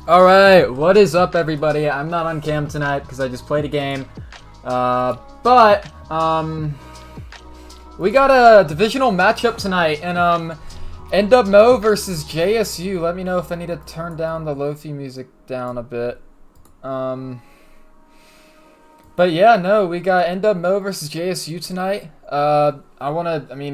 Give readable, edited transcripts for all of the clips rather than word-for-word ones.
All right, what is up, everybody? I'm not on cam tonight because I just played a game. But we got a divisional matchup tonight, and NWMO versus JSU. Let me know if I need to turn down the Lo-fi music down a bit. But yeah, no, we got NWMO versus JSU tonight.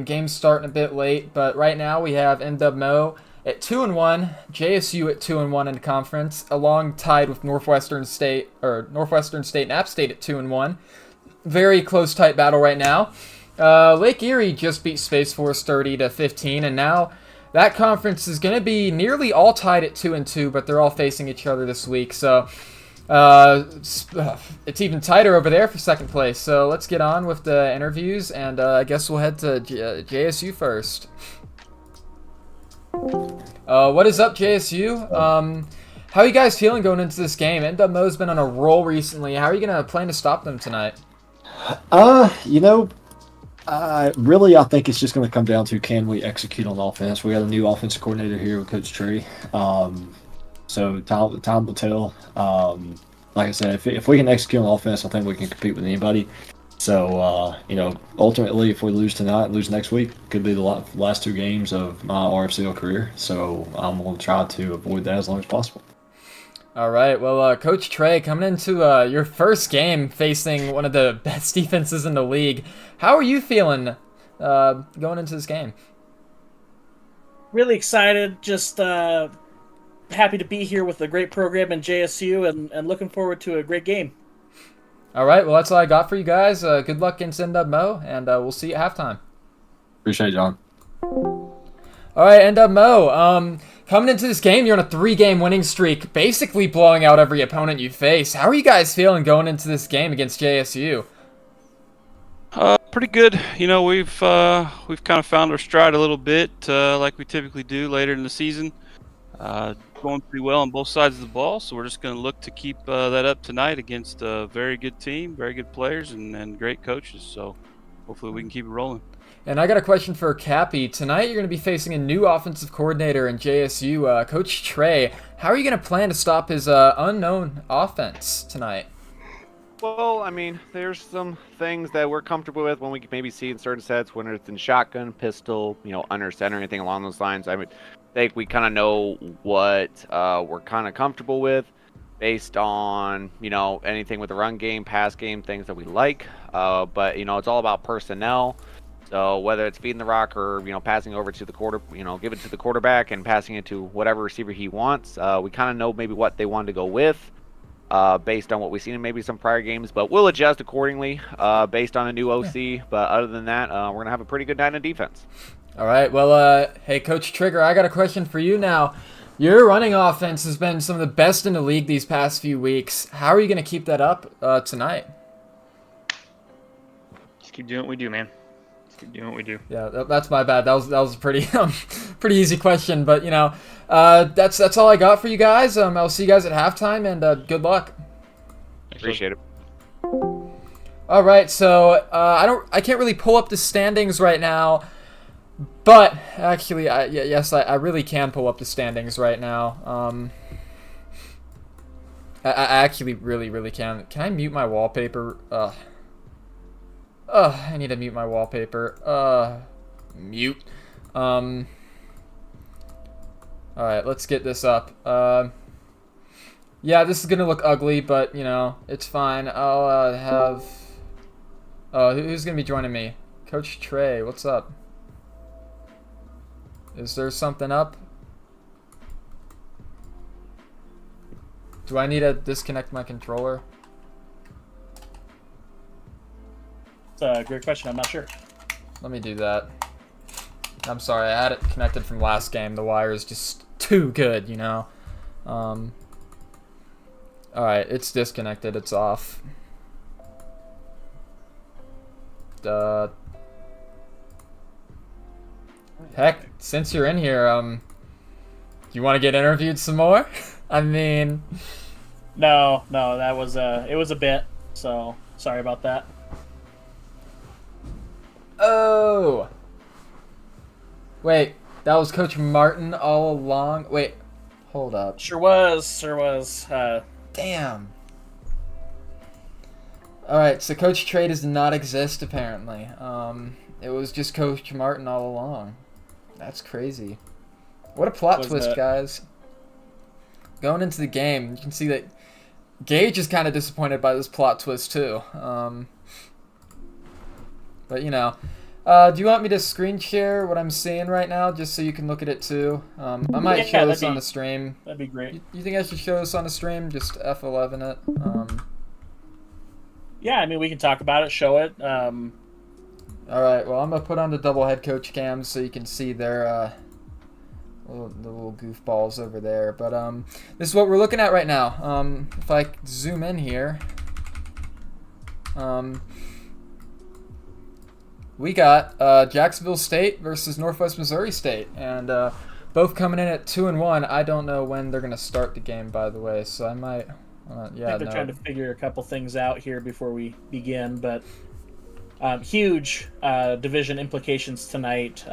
Game's starting a bit late, but right now we have NWMO at 2-1, JSU at 2-1 in the conference, along tied with Northwestern State and App State at 2-1. Very close, tight battle right now. Lake Erie just beat Space Force 30-15, and now that conference is going to be nearly all tied at 2-2, but they're all facing each other this week. So it's even tighter over there for second place. So let's get on with the interviews, and I guess we'll head to JSU first. What is up, JSU? How are you guys feeling going into this game? NWMO's been on a roll recently. How are you going to plan to stop them tonight? Really, I think it's just going to come down to, can we execute on offense? We got a new offensive coordinator here with Coach Trey. So time will tell. Like I said, if we can execute on offense, I think we can compete with anybody. So, ultimately, if we lose tonight and lose next week, could be the last two games of my RFCL career. So I'm going to try to avoid that as long as possible. All right. Well, Coach Trey, coming into your first game facing one of the best defenses in the league, how are you feeling going into this game? Really excited. Just happy to be here with a great program in JSU and looking forward to a great game. All right, well, that's all I got for you guys. Good luck against NWMO, and we'll see you at halftime. Appreciate it, John. All right, NWMO, coming into this game, you're on a 3-game winning streak, basically blowing out every opponent you face. How are you guys feeling going into this game against JSU? Pretty good. We've kind of found our stride a little bit, like we typically do later in the season. Going pretty well on both sides of the ball, so we're just going to look to keep that up tonight against a very good team, very good players, and great coaches. So hopefully we can keep it rolling. And I got a question for Cappy. Tonight you're going to be facing a new offensive coordinator in JSU, Coach Trey. How are you going to plan to stop his unknown offense tonight? Well, there's some things that we're comfortable with when we maybe see in certain sets, when it's in shotgun, pistol, under center, anything along those lines. I think we kind of know what we're kind of comfortable with based on, anything with the run game, pass game, things that we like. But, it's all about personnel. So whether it's feeding the rock or, passing over to the give it to the quarterback and passing it to whatever receiver he wants, we kind of know maybe what they want to go with. Based on what we've seen in maybe some prior games, but we'll adjust accordingly based on a new OC. Yeah. But other than that, we're going to have a pretty good night in defense. All right. Well, hey, Coach Trigger, I got a question for you now. Your running offense has been some of the best in the league these past few weeks. How are you going to keep that up tonight? Just keep doing what we do, man. Keep doing what we do. Yeah, that's my bad. That was a pretty pretty easy question, but that's all I got for you guys. I'll see you guys at halftime, and good luck. Appreciate it. All right, so I can't really pull up the standings right now, but actually, I really can pull up the standings right now. I actually really can. Can I mute my wallpaper? I need to mute my wallpaper. Mute. Alright, let's get this up. Yeah, this is gonna look ugly, but, it's fine. I'll, have... who's gonna be joining me? Coach Trey, what's up? Is there something up? Do I need to disconnect my controller? It's a great question. I'm not sure. Let me do that. I'm sorry, I had it connected from last game. The wire is just too good, Alright, it's disconnected. It's off. Heck, since you're in here, do you want to get interviewed some more? No, that was it was a bit, so sorry about that. Oh! Wait, that was Coach Martin all along? Wait, Hold up. Sure was. Damn. All right, so Coach Trey does not exist apparently. It was just Coach Martin all along. That's crazy. What a plot twist, guys. Going into the game, you can see that Gage is kind of disappointed by this plot twist too. But you know, do you want me to screen share what I'm seeing right now, just so you can look at it too? I might show this on the stream. That'd be great. You think I should show this on the stream? Just F11 it. Yeah, I mean we can talk about it, show it. All right. Well, I'm gonna put on the double head coach cams so you can see their the little goofballs over there. But this is what we're looking at right now. If I zoom in here, we got Jacksonville State versus Northwest Missouri State, and both coming in at 2-1. I don't know when they're gonna start the game, by the way, so I might. I think they're trying to figure a couple things out here before we begin, but huge division implications tonight.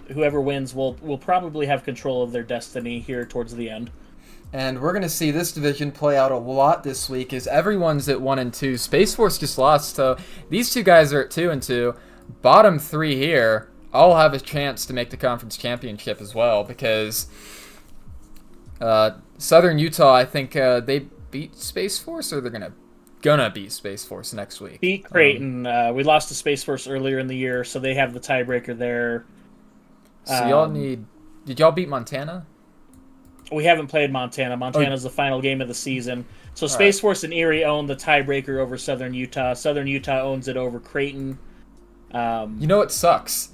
Whoever wins will probably have control of their destiny here towards the end. And we're going to see this division play out a lot this week as everyone's at 1-2. Space Force just lost, so these two guys are at 2-2. Bottom three here all have a chance to make the conference championship as well, because Southern Utah, I think they beat Space Force, or they're gonna beat Space Force next week. Beat Creighton. We lost to Space Force earlier in the year, so they have the tiebreaker there. So y'all need. Did y'all beat Montana? We haven't played Montana. Montana's the final game of the season. So Space Force and Erie own the tiebreaker over Southern Utah. Southern Utah owns it over Creighton. You know what sucks?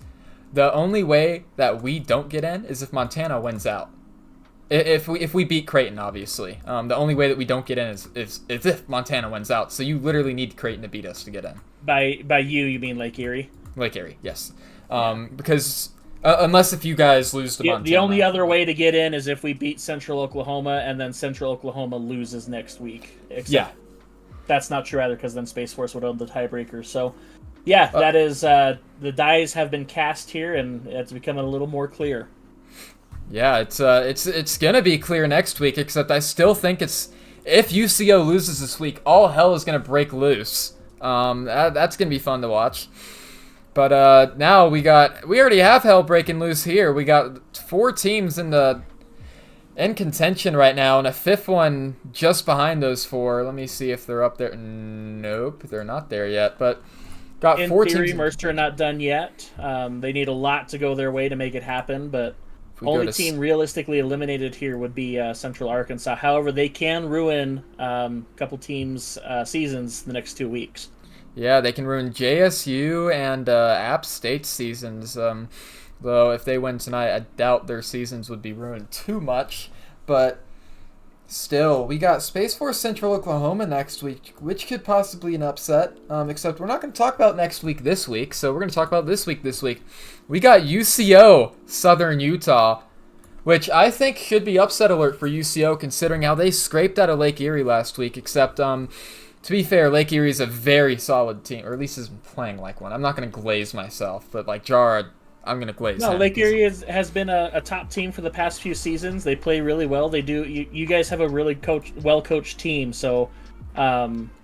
The only way that we don't get in is if Montana wins out. If we beat Creighton, obviously. The only way that we don't get in is if Montana wins out. So you literally need Creighton to beat us to get in. By you mean Lake Erie? Lake Erie, yes. Because unless if you guys lose to Montana. The only other way to get in is if we beat Central Oklahoma and then Central Oklahoma loses next week. Except that's not true either, because then Space Force would own the tiebreaker. So, yeah, that is the dies have been cast here, and it's becoming a little more clear. Yeah, it's gonna be clear next week. Except I still think if UCO loses this week, all hell is gonna break loose. That's gonna be fun to watch. But now we already have hell breaking loose here. We got 4 teams in contention right now, and a 5th one just behind those 4. Let me see if they're up there. Nope, they're not there yet. But got in 4 theory, teams. Mercer not done yet. They need a lot to go their way to make it happen, but only team realistically eliminated here would be Central Arkansas. However, they can ruin a couple teams' seasons the next 2 weeks. Yeah, they can ruin JSU and App State's seasons. Though if they win tonight, I doubt their seasons would be ruined too much. But still, we got Space Force Central Oklahoma next week, which could possibly be an upset. Except we're not going to talk about next week this week, so we're going to talk about this week. We got UCO Southern Utah, which I think should be upset alert for UCO considering how they scraped out of Lake Erie last week. Except, to be fair, Lake Erie is a very solid team, or at least is playing like one. I'm not going to glaze myself, but like Jar, I'm going to glaze him. Lake Erie has been a top team for the past few seasons. They play really well. They do. You guys have a really well-coached team, so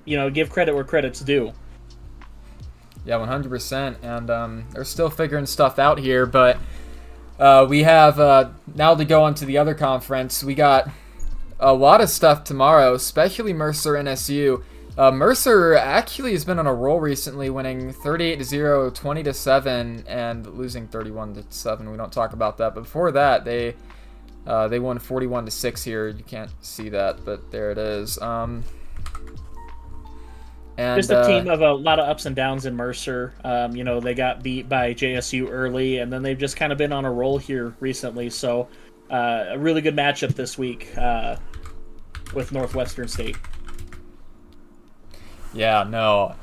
give credit where credit's due. Yeah, 100%, and they're still figuring stuff out here, but we have, now to go on to the other conference, we got a lot of stuff tomorrow, especially Mercer and SU. Mercer actually has been on a roll recently, winning 38-0, 20-7, and losing 31-7. We don't talk about that, but before that, they won 41-6 here. You can't see that, but there it is. And, just a team of a lot of ups and downs in Mercer. They got beat by JSU early, and then they've just kind of been on a roll here recently. So, a really good matchup this week with Northwestern State. Yeah, no.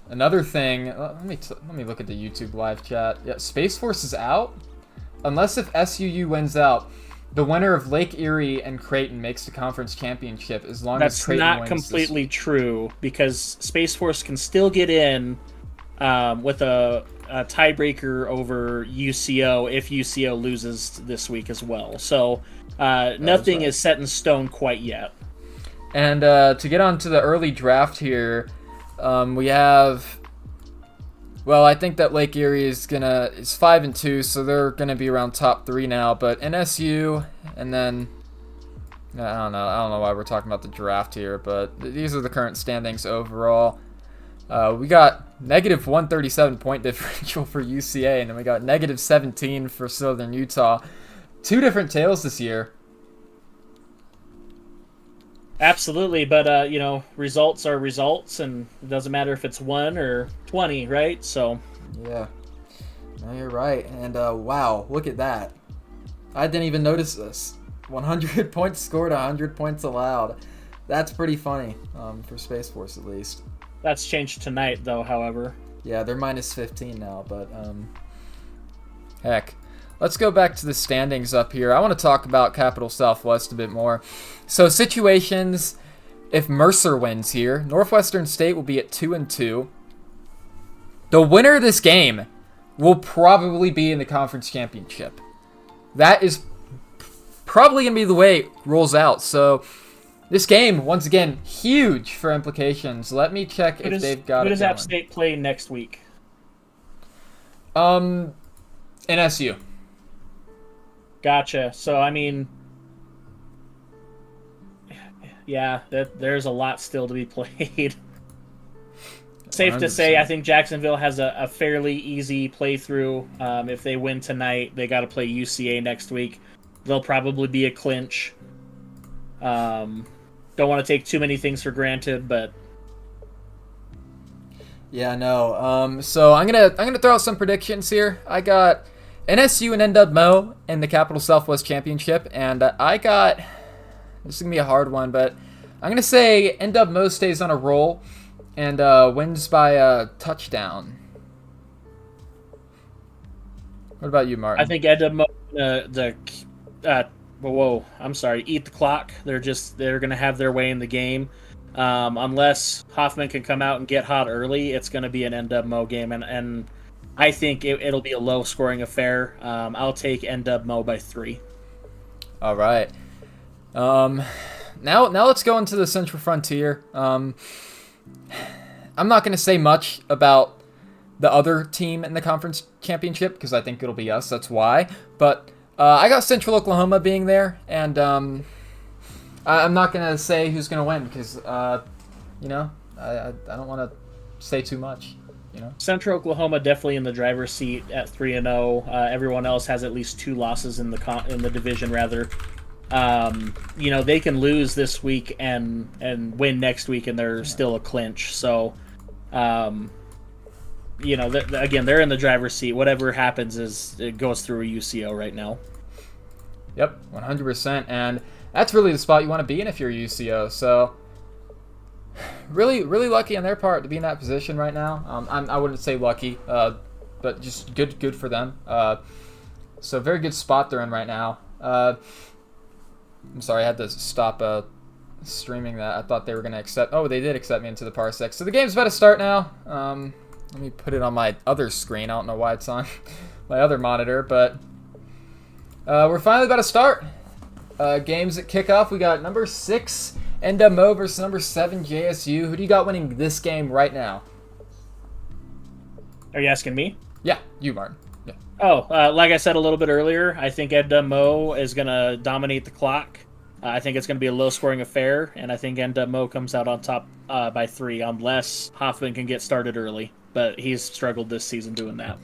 Another thing. Let me look at the YouTube live chat. Yeah, Space Force is out, unless if SUU wins out. The winner of Lake Erie and Creighton makes the conference championship as long as Creighton wins. That's not completely true, because Space Force can still get in with a tiebreaker over UCO if UCO loses this week as well. So nothing is set in stone quite yet. And to get on to the early draft here, we have. Well, I think that Lake Erie is 5-2, so they're gonna be around top 3 now. But NSU, and then I don't know why we're talking about the draft here, but these are the current standings overall. We got negative 137 point differential for UCA, and then we got negative 17 for Southern Utah. Two different tales this year. Absolutely, but results are results, and it doesn't matter if it's 1 or 20, right? So yeah, no, you're right. And wow, look at that! I didn't even notice this. 100 points scored, 100 points allowed. That's pretty funny for Space Force, at least. That's changed tonight, though. However, yeah, they're minus 15 now, but heck. Let's go back to the standings up here. I want to talk about Capital Southwest a bit more. So situations, if Mercer wins here, Northwestern State will be at 2-2. The winner of this game will probably be in the conference championship. That is probably going to be the way it rolls out. So this game, once again, huge for implications. Let me check if they've got it. Who does App State play next week? NSU. Gotcha. So, I mean, yeah, there's a lot still to be played. Safe 100%. to say, I think Jacksonville has a fairly easy playthrough. If they win tonight, they got to play UCA next week. They'll probably be a clinch. Don't want to take too many things for granted, but yeah, no. So I'm gonna throw out some predictions here. I got NSU and NWMO in the Capital Southwest Championship, and I got, this is going to be a hard one, but I'm going to say NWMO stays on a roll and wins by a touchdown. What about you, Martin? I think NWMO, eat the clock. They're going to have their way in the game. Unless Hoffman can come out and get hot early, it's going to be an NWMO game, and I think it'll be a low-scoring affair. I'll take NWMO by 3. All right. Now let's go into the Central Frontier. I'm not going to say much about the other team in the conference championship because I think it'll be us. That's why. But I got Central Oklahoma being there, and I'm not going to say who's going to win because, I don't want to say too much. Central Oklahoma definitely in the driver's seat at 3-0. Everyone else has at least 2 losses in the division. Rather, they can lose this week and win next week, and they're still a clinch. So, again, they're in the driver's seat. Whatever happens it goes through a UCO right now. Yep, 100%, and that's really the spot you want to be in if you're a UCO. So. Really, really lucky on their part to be in that position right now. I wouldn't say lucky, but just good for them. So very good spot they're in right now. I'm sorry, I had to stop streaming that. I thought they were going to accept. Oh, they did accept me into the Parsec. So the game's about to start now. Let me put it on my other screen. I don't know why it's on my other monitor, but we're finally about to start. Games that kick off. We got number 6. NWMO versus number 7 JSU. Who do you got winning this game right now? Are you asking me? Yeah, you, Martin. Yeah. Oh, like I said a little bit earlier, I think NWMO is going to dominate the clock. I think it's going to be a low-scoring affair, and I think NWMO comes out on top by 3, unless Hoffman can get started early. But he's struggled this season doing that.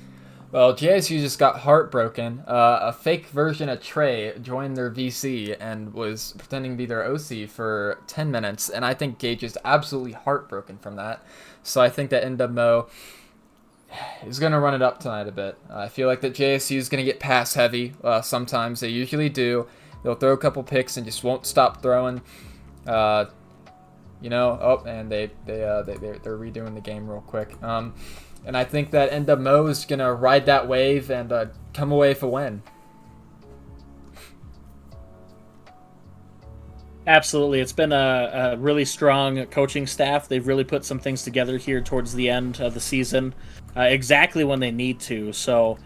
Well, JSU just got heartbroken. A fake version of Trey joined their VC and was pretending to be their OC for 10 minutes, and I think Gage is absolutely heartbroken from that. So I think that NWMO is going to run it up tonight a bit. I feel like that JSU is going to get pass heavy. Sometimes they usually do. They'll throw a couple picks and just won't stop throwing. And they're redoing the game real quick. And I think that NWMO is going to ride that wave and come away with a win. Absolutely. It's been a really strong coaching staff. They've really put some things together here towards the end of the season, exactly when they need to. So,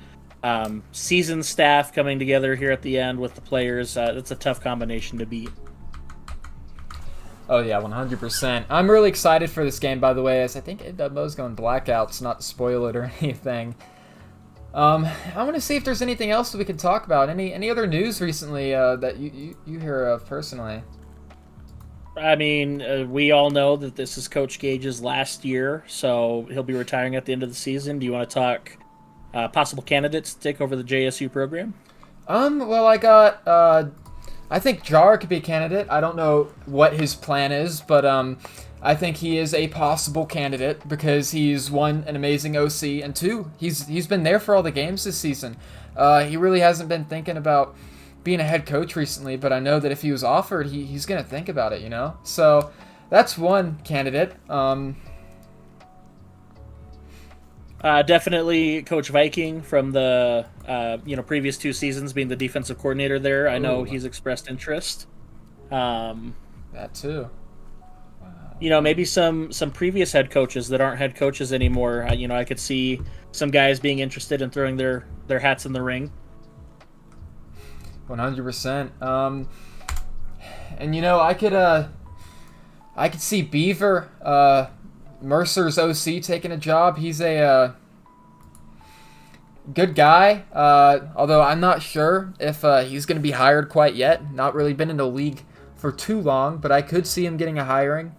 season staff coming together here at the end with the players, it's a tough combination to beat. Oh yeah, 100%. I'm really excited for this game, by the way, as I think NWMO's going blackouts, not to spoil it or anything. I want to see if there's anything else that we can talk about. Any other news recently that you hear of personally? I mean, we all know that this is Coach Gage's last year, so he'll be retiring at the end of the season. Do you want to talk possible candidates to take over the JSU program? Well, I got I think Jar could be a candidate. I don't know what his plan is, but I think he is a possible candidate because he's one, an amazing OC, and two, he's been there for all the games this season. He really hasn't been thinking about being a head coach recently, but I know that if he was offered, he's gonna think about it, you know. So that's one candidate. Definitely Coach Viking from the previous 2 seasons being the defensive coordinator there. I know he's expressed interest. That too. Maybe some previous head coaches that aren't head coaches anymore. I could see some guys being interested in throwing their hats in the ring. 100%. And I could see Beaver, Mercer's OC, taking a job. He's a good guy, although I'm not sure if he's going to be hired quite yet. Not really been in the league for too long, but I could see him getting a hiring.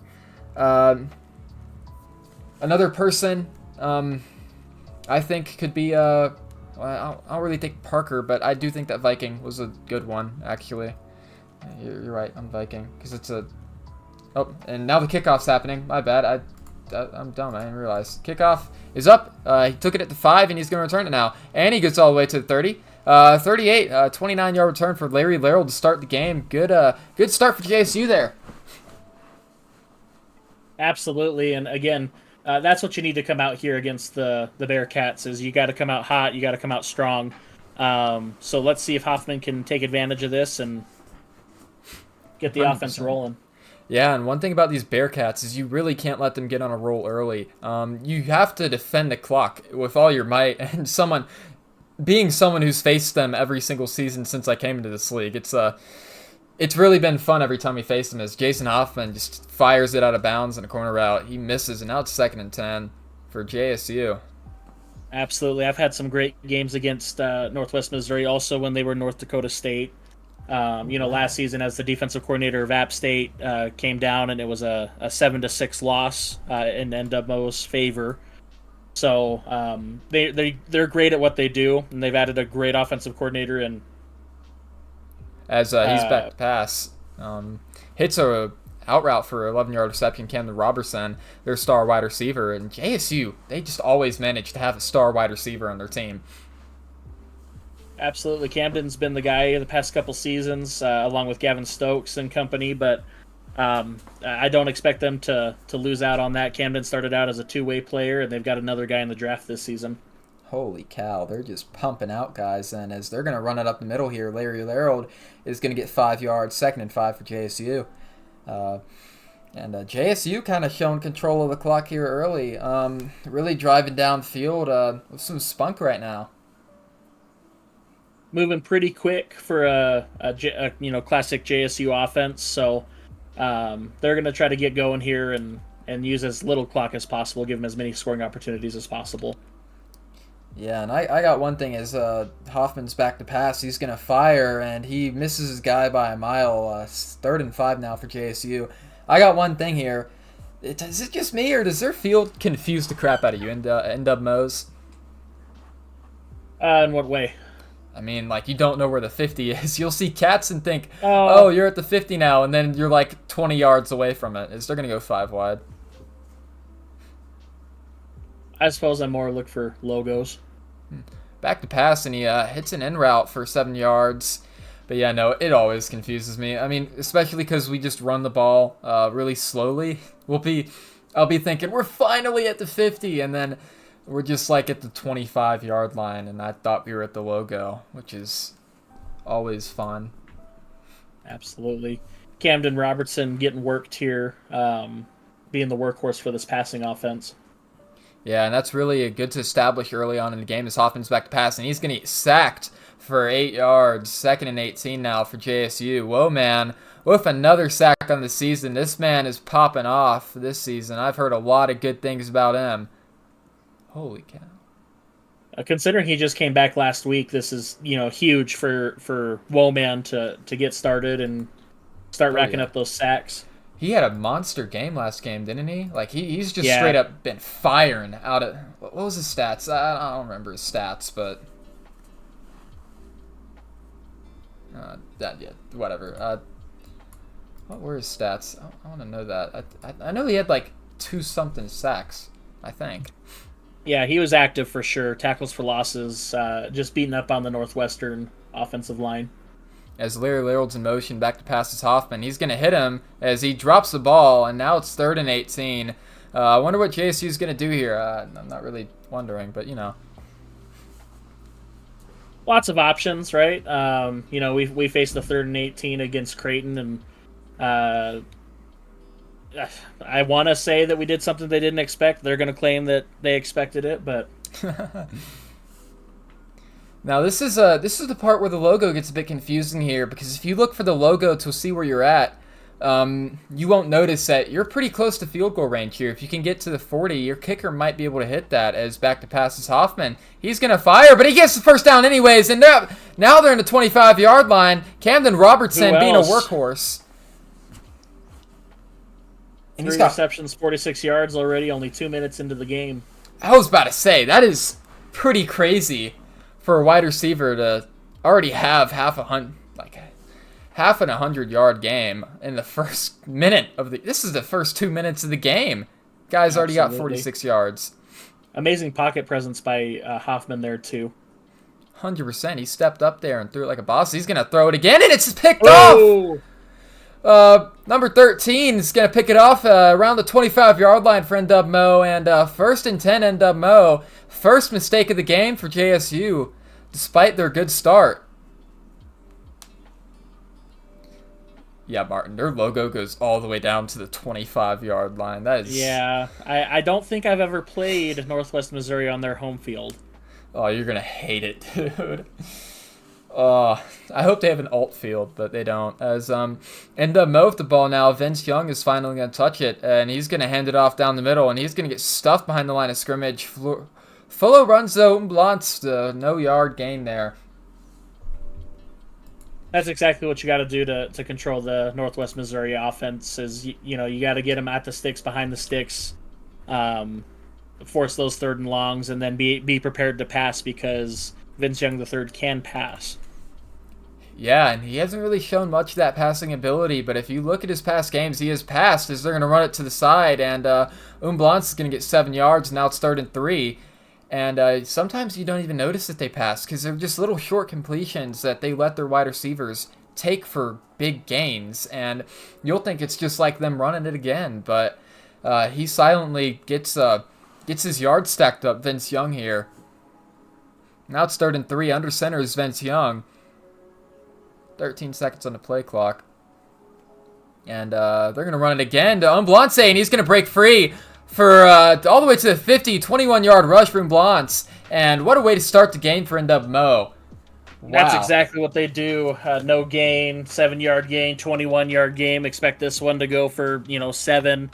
Another person I think could be I don't really think Parker, but I do think that Viking was a good one, actually. You're right, I'm Viking, because it's a... Oh, and now the kickoff's happening. My bad, I'm dumb, I didn't realize. Kickoff is up. He took it at the 5, and he's going to return it now. And he gets all the way to the 30. 38, 29-yard return for Larry Laryl to start the game. Good start for JSU there. Absolutely, and again, that's what you need to come out here against the Bearcats, is you got to come out hot, you got to come out strong. So let's see if Hoffman can take advantage of this and get the 100%. Offense rolling. Yeah, and one thing about these Bearcats is you really can't let them get on a roll early. You have to defend the clock with all your might, and being someone who's faced them every single season since I came into this league, it's really been fun every time we face them, as Jason Hoffman just fires it out of bounds in a corner route. He misses, and now it's 2nd and 10 for JSU. Absolutely. I've had some great games against Northwest Missouri, also when they were North Dakota State. Last season as the defensive coordinator of App State came down, and it was a 7-6 loss in NWMO's favor. So they're great at what they do, and they've added a great offensive coordinator and as he's back to pass. Hits a out route for 11-yard reception, Camden Robertson, their star wide receiver. And JSU, they just always manage to have a star wide receiver on their team. Absolutely. Camden's been the guy the past couple seasons, along with Gavin Stokes and company, but I don't expect them to lose out on that. Camden started out as a two-way player, and they've got another guy in the draft this season. Holy cow, they're just pumping out guys, and as they're going to run it up the middle here, Larry Laryl is going to get 5 yards, 2nd and 5 for JSU. And JSU kind of showing control of the clock here early, really driving downfield with some spunk right now. Moving pretty quick for a classic JSU offense, so they're going to try to get going here and use as little clock as possible, give them as many scoring opportunities as possible. Yeah, and I got one thing is Hoffman's back to pass. He's going to fire, and he misses his guy by a mile. 3rd and 5 now for JSU. I got one thing here. Is it just me, or does their field confuse the crap out of you in NWMOs? In what way? I mean, like, you don't know where the 50 is. You'll see cats and think, oh, you're at the 50 now, and then you're like 20 yards away from it. They're going to go 5 wide. I suppose I more look for logos. Back to pass, and he hits an in route for 7 yards. But yeah, no, it always confuses me. I mean, especially because we just run the ball really slowly. I'll be thinking, we're finally at the 50, and then we're just like at the 25-yard line, and I thought we were at the logo, which is always fun. Absolutely. Camden Robertson getting worked here, being the workhorse for this passing offense. Yeah, and that's really good to establish early on in the game. This offense back to pass, and he's going to get sacked for 8 yards. 2nd and 18 now for JSU. Whoa, man. With another sack on the season. This man is popping off this season. I've heard a lot of good things about him. Holy cow. Considering he just came back last week, this is huge for Woman to get started and start racking up those sacks. He had a monster game last game, didn't he? Like, he's just straight up been firing out of... What was his stats? I don't remember his stats, but... whatever. What were his stats? I want to know that. I know he had, like, 2-something sacks, I think. Yeah, he was active for sure. Tackles for losses, just beating up on the Northwestern offensive line. As Larry Little's in motion, back to passes Hoffman. He's going to hit him as he drops the ball, and now it's 3rd and 18. I wonder what JSU's going to do here. I'm not really wondering, but, Lots of options, right? We faced the 3rd and 18 against Creighton, and I want to say that we did something they didn't expect. They're going to claim that they expected it, but... Now this is the part where the logo gets a bit confusing here, because if you look for the logo to see where you're at, you won't notice that you're pretty close to field goal range here. If you can get to the 40, your kicker might be able to hit that. As back to passes Hoffman, he's gonna fire, but he gets the first down anyways. And now they're in the 25-yard line. Camden Robertson being a workhorse. And 3 receptions, 46 yards already. Only 2 minutes into the game. I was about to say that is pretty crazy for a wide receiver to already have half an 100-yard game in the first minute of the... This is the first 2 minutes of the game. Guy's already got 46 yards. Amazing pocket presence by Hoffman there, too. 100%. He stepped up there and threw it like a boss. He's going to throw it again, and it's picked off! Number 13 is going to pick it off around the 25-yard line for NWMO, and 1st and 10 NWMO. First mistake of the game for JSU, despite their good start. Yeah, Martin, their logo goes all the way down to the 25-yard line. That is... Yeah, I don't think I've ever played Northwest Missouri on their home field. Oh, you're going to hate it, dude. I hope they have an alt field, but they don't. As NWMO with the ball now, Vince Young is finally going to touch it, and he's going to hand it off down the middle, and he's going to get stuffed behind the line of scrimmage. Fullo runs though, Blantz, no yard gain there. That's exactly what you got to do to control the Northwest Missouri offense. Is you got to get them at the sticks, behind the sticks, force those 3rd and longs, and then be prepared to pass, because Vince Young III can pass. Yeah, and he hasn't really shown much of that passing ability, but if you look at his past games, he has passed as they're going to run it to the side, and Blantz is going to get 7 yards, and now it's 3rd and 3. And sometimes you don't even notice that they pass, because they're just little short completions that they let their wide receivers take for big gains, and you'll think it's just like them running it again, but he silently gets his yards stacked up, Vince Young here. Now it's 3rd and 3. Under center is Vince Young. 13 seconds on the play clock. And they're going to run it again to Blantz, and he's going to break free for all the way to the 50, 21-yard rush from Blantz. And what a way to start the game for NWMO. Wow. That's exactly what they do. No gain, 7-yard gain, 21-yard game. Expect this one to go for 7.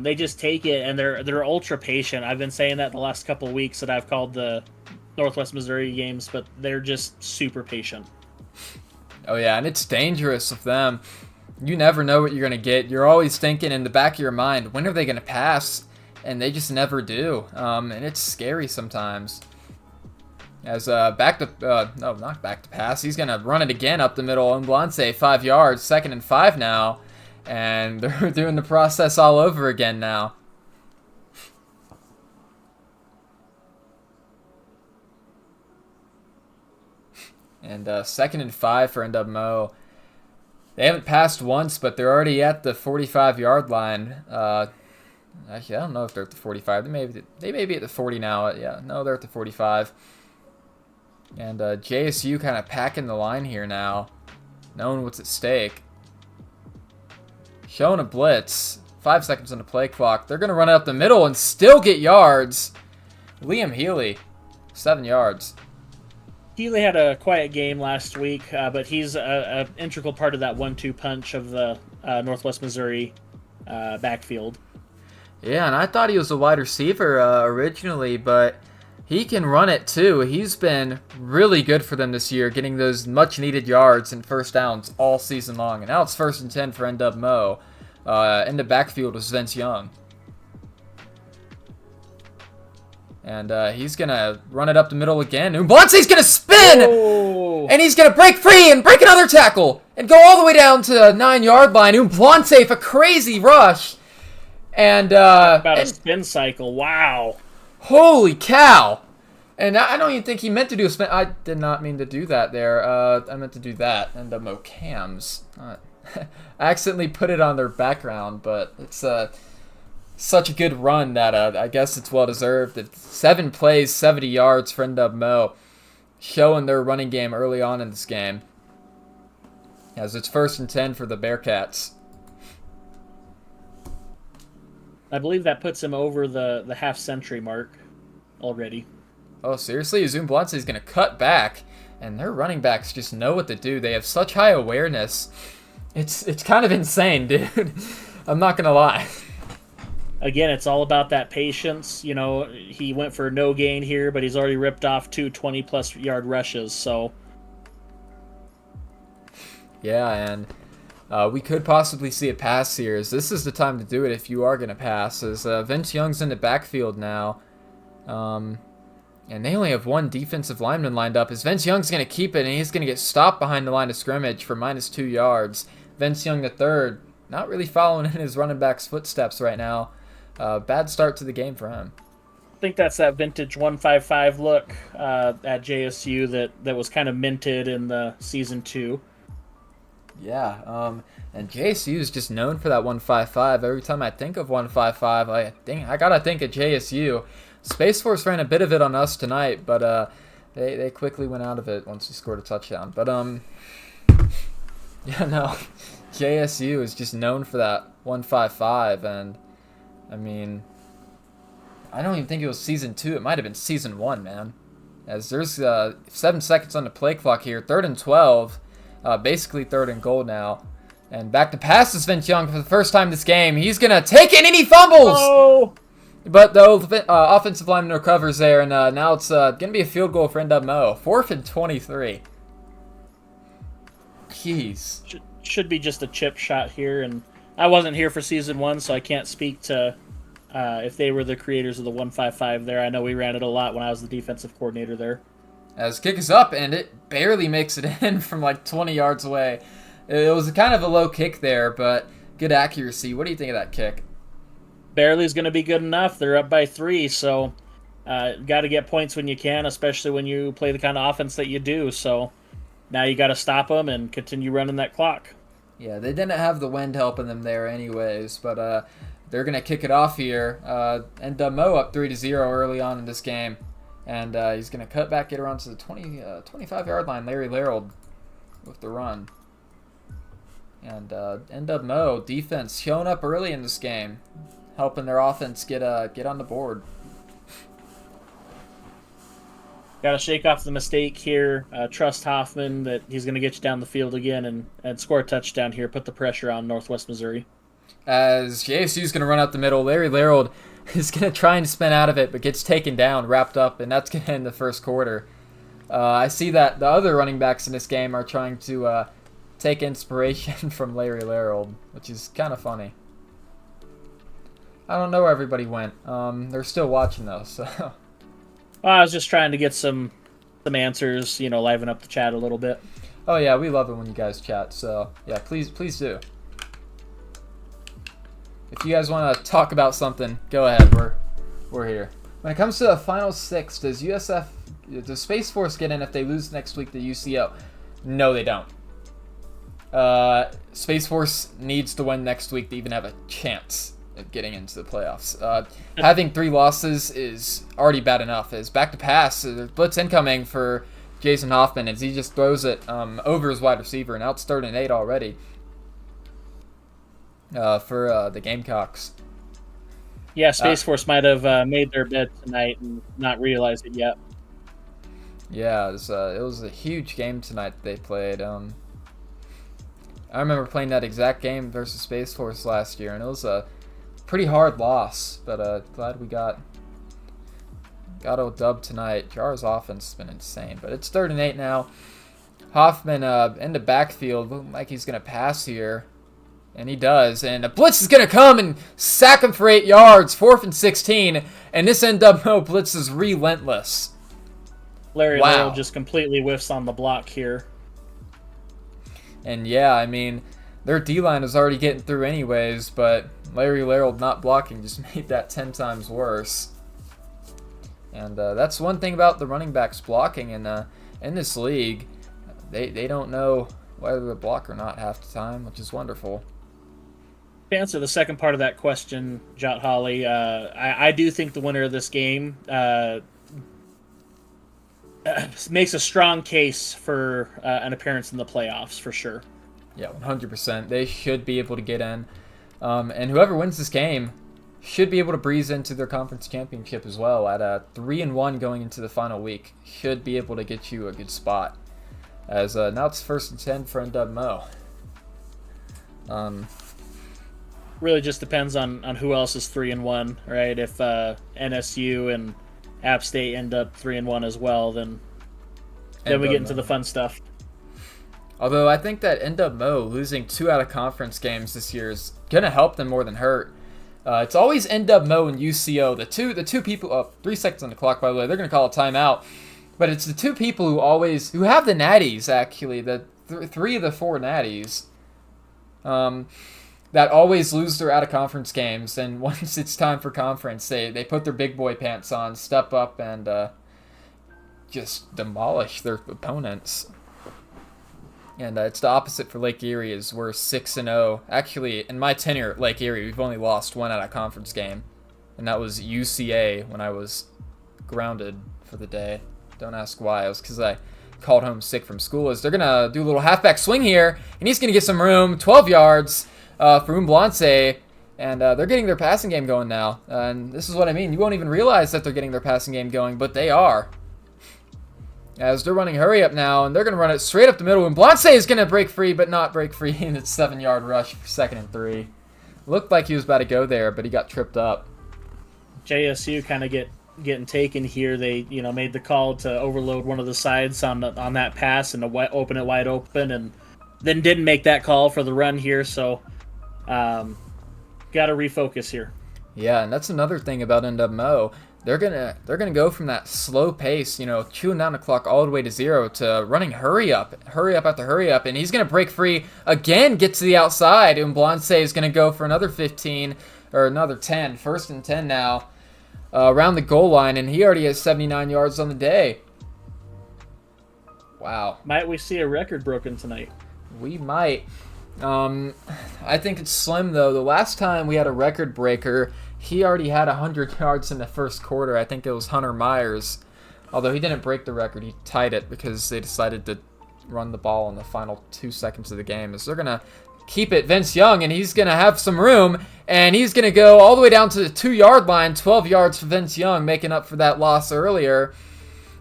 They just take it, and they're ultra patient. I've been saying that the last couple of weeks that I've called the Northwest Missouri games, but they're just super patient. Oh yeah, and it's dangerous with them. You never know what you're going to get. You're always thinking in the back of your mind, when are they going to pass? And they just never do. And it's scary sometimes. As not back to pass. He's going to run it again up the middle. Blantz, 5 yards, 2nd and 5 now. And they're doing the process all over again now. And 2nd and 5 for NWMO. They haven't passed once, but they're already at the 45-yard line. Actually, I don't know if they're at the 45. They may be at the 40 now. Yeah, no, they're at the 45. And JSU kind of packing the line here now, knowing what's at stake. showing a blitz. 5 seconds on the play clock. They're going to run it up the middle and still get yards. Liam Healy, 7 yards. Healy had a quiet game last week, but he's an integral part of that 1-2 punch of the Northwest Missouri backfield. Yeah, and I thought he was a wide receiver originally, but he can run it too. He's been really good for them this year, getting those much-needed yards and first downs all season long. And now it's 1st and 10 for NWMO. In the backfield was Vince Young. And he's going to run it up the middle again. Umblance's going to spin! Oh. And he's going to break free and break another tackle. And go all the way down to the 9-yard line. Umblance for a crazy rush. And about a spin cycle. Wow. Holy cow. And I don't even think he meant to do a spin. I did not mean to do that there. I meant to do that. And the cams. I accidentally put it on their background, but it's such a good run that I guess it's well deserved. It's 7 plays, 70 yards for NWMO, showing their running game early on in this game. As it's 1st and 10 for the Bearcats. I believe that puts him over the half-century mark already. Oh, seriously? Umblance's is going to cut back, and their running backs just know what to do. They have such high awareness. It's kind of insane, dude. I'm not going to lie. Again, it's all about that patience. You know, he went for no gain here, but he's already ripped off 2 20-plus yard rushes, so... Yeah, and we could possibly see a pass here. As this is the time to do it if you are going to pass. As Vince Young's in the backfield now. And they only have 1 defensive lineman lined up. As Vince Young's going to keep it, and he's going to get stopped behind the line of scrimmage for -2 yards. Vince Young III, not really following in his running back's footsteps right now. Bad start to the game for him. I think that's that vintage 155 look at JSU that was kind of minted in the Season 2. Yeah, and JSU is just known for that 155. Every time I think of 155, I gotta think of JSU. Space Force ran a bit of it on us tonight, but they quickly went out of it once we scored a touchdown. But yeah, no, JSU is just known for that 155, and I mean, I don't even think it was Season 2. It might have been Season 1, man. As there's 7 seconds on the play clock here, 3rd and 12, basically 3rd and goal now. And back to pass is Vince Young for the first time this game. He's going to take it, and he fumbles! Oh! But the offensive lineman recovers there, and now it's going to be a field goal for NWMO. 4th and 23. Jeez. Should be just a chip shot here, and I wasn't here for Season 1, so I can't speak to if they were the creators of the 155 there. I know we ran it a lot when I was the defensive coordinator there. As kick is up, and it barely makes it in from like 20 yards away. It was kind of a low kick there, but good accuracy. What do you think of that kick? Barely is going to be good enough. They're up by 3, so got to get points when you can, especially when you play the kind of offense that you do. So now you got to stop them and continue running that clock. Yeah, they didn't have the wind helping them there anyways, but they're going to kick it off here. NWMO up 3-0 early on in this game. And he's going to cut back, get around to the 25-yard line. Larry Larold with the run. And NWMO defense showing up early in this game, helping their offense get on the board. Got to shake off the mistake here. Trust Hoffman that he's going to get you down the field again and score a touchdown here. Put the pressure on Northwest Missouri. As JSU is going to run up the middle, Larry Larold is going to try and spin out of it, but gets taken down, wrapped up, and that's going to end the first quarter. I see that the other running backs in this game are trying to take inspiration from Larry Larold, which is kind of funny. I don't know where everybody went. They're still watching though, so. Well, I was just trying to get some answers, liven up the chat a little bit. Oh yeah, we love it when you guys chat. So yeah, please do. If you guys want to talk about something, go ahead. We're here. When it comes to the final 6, does Space Force get in if they lose next week to UCO? No, they don't. Space Force needs to win next week to even have a chance of getting into the playoffs. Having 3 losses is already bad enough. As back to pass, blitz incoming for Jason Hoffman as he just throws it over his wide receiver, and now it's 3rd and 8 already. for the Gamecocks. Yeah, Space Force might have made their bed tonight and not realized it yet. Yeah, it was a huge game tonight that they played. I remember playing that exact game versus Space Force last year, and it was a pretty hard loss. But glad we got a dub tonight. Jar's offense has been insane, but it's 3rd and 8 now. Hoffman in the backfield, looking like he's gonna pass here. And he does. And a blitz is going to come and sack him for 8 yards. 4th and 16. And this NWMO blitz is relentless. Larry Little just completely whiffs on the block here. And yeah, I mean, their D-line is already getting through anyways. But Larry Little not blocking just made that 10 times worse. And that's one thing about the running backs blocking in this league. They don't know whether to block or not half the time, which is wonderful. To answer the second part of that question, Jot Holly, I do think the winner of this game makes a strong case for an appearance in the playoffs, for sure. Yeah, 100%. They should be able to get in. And whoever wins this game should be able to breeze into their conference championship as well. At 3-1 going into the final week, should be able to get you a good spot. As now it's 1st and 10 for NWMO. Really just depends on who else is 3-1, right? If NSU and App State end up 3-1 as well, then we get into the fun stuff. Although I think that NWMO losing 2 out of conference games this year is gonna help them more than hurt. It's always NWMO and UCO, the two people. 3 seconds on the clock, by the way. They're gonna call a timeout, but it's the 2 people who have the natties, actually. The 3 of the 4 natties. That always lose their out-of-conference games, and once it's time for conference, they put their big boy pants on, step up, and just demolish their opponents. And it's the opposite for Lake Erie, as we're 6-0. Actually, in my tenure at Lake Erie, we've only lost 1 out-of-conference game, and that was UCA when I was grounded for the day. Don't ask why. It was because I called home sick from school. They're going to do a little halfback swing here, and he's going to get some room, 12 yards. For Umblance, and they're getting their passing game going now. And this is what I mean. You won't even realize that they're getting their passing game going, but they are. As they're running hurry up now, and they're going to run it straight up the middle. Umblance is going to break free, but not break free. And it's 7-yard rush for 2nd and 3. Looked like he was about to go there, but he got tripped up. JSU kind of getting taken here. They made the call to overload one of the sides on that pass and to open it wide open, and then didn't make that call for the run here. So. Got to refocus here. Yeah, and that's another thing about NWMO. They're gonna go from that slow pace, chewing down the clock all the way to 0 to running hurry up after hurry up, and he's gonna break free again, get to the outside. And Blonce is gonna go for another 15 or another 10, 1st and 10 now, around the goal line, and he already has 79 yards on the day. Wow. Might we see a record broken tonight? We might. I think it's slim, though. The last time we had a record breaker, he already had 100 yards in the first quarter. I think it was Hunter Myers. Although he didn't break the record, he tied it because they decided to run the ball in the final 2 seconds of the game. So they're going to keep it Vince Young, and he's going to have some room, and he's going to go all the way down to the 2-yard line, 12 yards for Vince Young, making up for that loss earlier.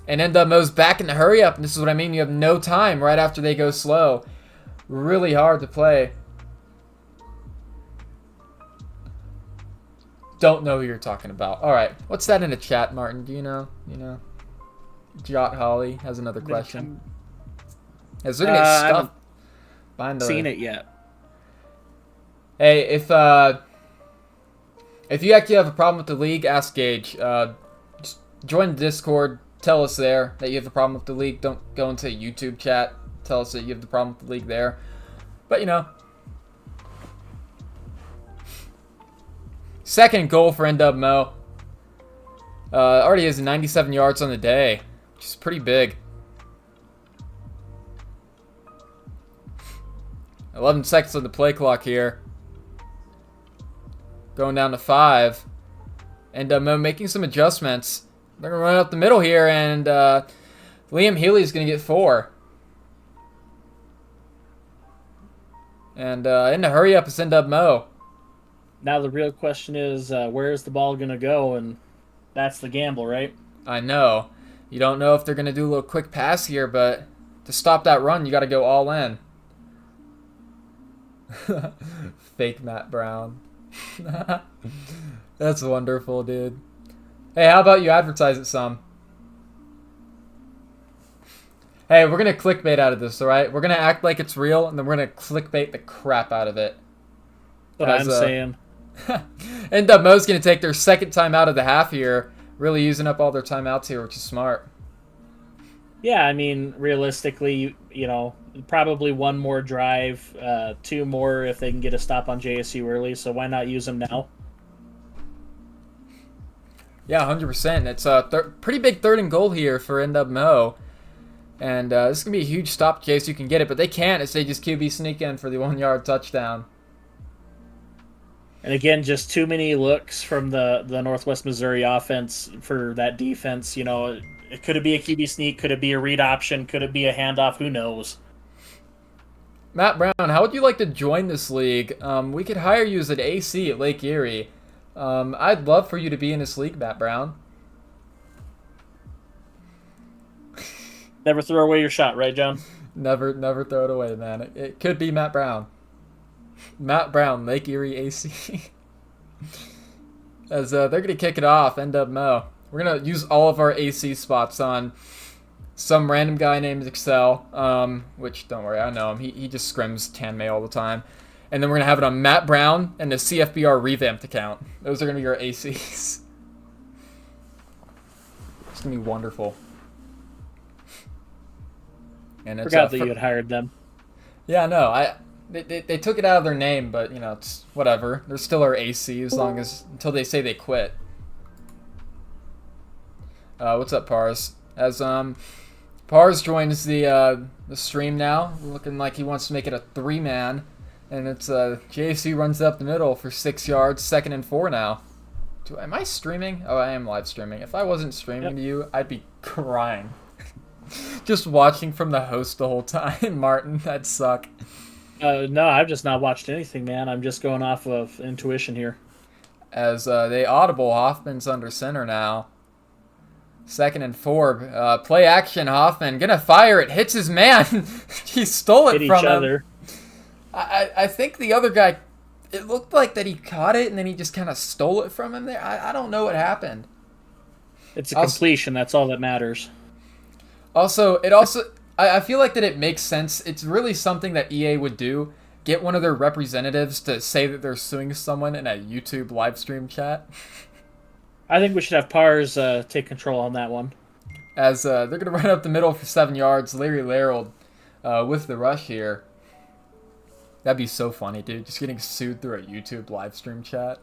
And NWMO's back in the hurry up, and this is what I mean. You have no time right after they go slow. Really hard to play. Don't know who you're talking about. All right, what's that in the chat, Martin? Do you know? Jot Holly has another question. Is there gonna get stuff? I haven't seen it yet. Hey, if you actually have a problem with the league, ask Gage. Just join the Discord. Tell us there that you have a problem with the league. Don't go into YouTube chat. Tell us that you have the problem with the league there. But, 2nd goal for NWMO. Already has 97 yards on the day, which is pretty big. 11 seconds on the play clock here. Going down to 5. NWMO making some adjustments. They're going to run up the middle here, and Liam Healy's going to get 4. And in the hurry up is NWMO. Now the real question is, where is the ball going to go? And that's the gamble, right? I know. You don't know if they're going to do a little quick pass here, but to stop that run, you got to go all in. Fake Matt Brown. That's wonderful, dude. Hey, how about you advertise it some? Hey, we're going to clickbait out of this, alright? We're going to act like it's real, and then we're going to clickbait the crap out of it. What I'm saying. NWMO's going to take their second time out of the half here, really using up all their timeouts here, which is smart. Yeah, I mean, realistically, you know, probably one more drive, two more if they can get a stop on JSU early, so why not use them now? Yeah, 100%. It's a pretty big 3rd and goal here for NWMO. And this is going to be a huge stop in case you can get it, but they can't as they just QB sneak in for the 1-yard touchdown. And again, just too many looks from the Northwest Missouri offense for that defense. You know, could it be a QB sneak? Could it be a read option? Could it be a handoff? Who knows? Matt Brown, how would you like to join this league? We could hire you as an AC at Lake Erie. I'd love for you to be in this league, Matt Brown. Never throw away your shot, right, John? Never throw it away, man. It could be Matt Brown. Matt Brown, Lake Erie AC. As they're going to kick it off, NWMO. We're going to use all of our AC spots on some random guy named Excel, which, don't worry, I know him. He just scrims Tanmay all the time. And then we're going to have it on Matt Brown and the CFBR Revamped account. Those are going to be our ACs. It's going to be wonderful. And it's, Forgot that you had hired them. Yeah, no, they took it out of their name, but you know, it's whatever. They're still our AC as long as until they say they quit. What's up, Pars? As Pars joins the stream now, looking like he wants to make it a 3-man, and it's JSU runs up the middle for 6 yards, 2nd and 4 now. Am I streaming? Oh, I am live streaming. If I wasn't streaming to you, I'd be crying. Just watching from the host the whole time, Martin. That'd suck. No, I've just not watched anything, man. I'm just going off of intuition here. As they audible, Hoffman's under center now. 2nd and 4. Play action, Hoffman. Gonna fire it. Hits his man. He stole it from him. I think the other guy, it looked like that he caught it and then he just kind of stole it from him there. I don't know what happened. It's a completion. That's all that matters. I feel like that it makes sense. It's really something that EA would do. Get one of their representatives to say that they're suing someone in a YouTube live stream chat. I think we should have Pars take control on that one. As they're going to run up the middle for 7 yards. Larry Larold with the rush here. That'd be so funny, dude. Just getting sued through a YouTube live stream chat.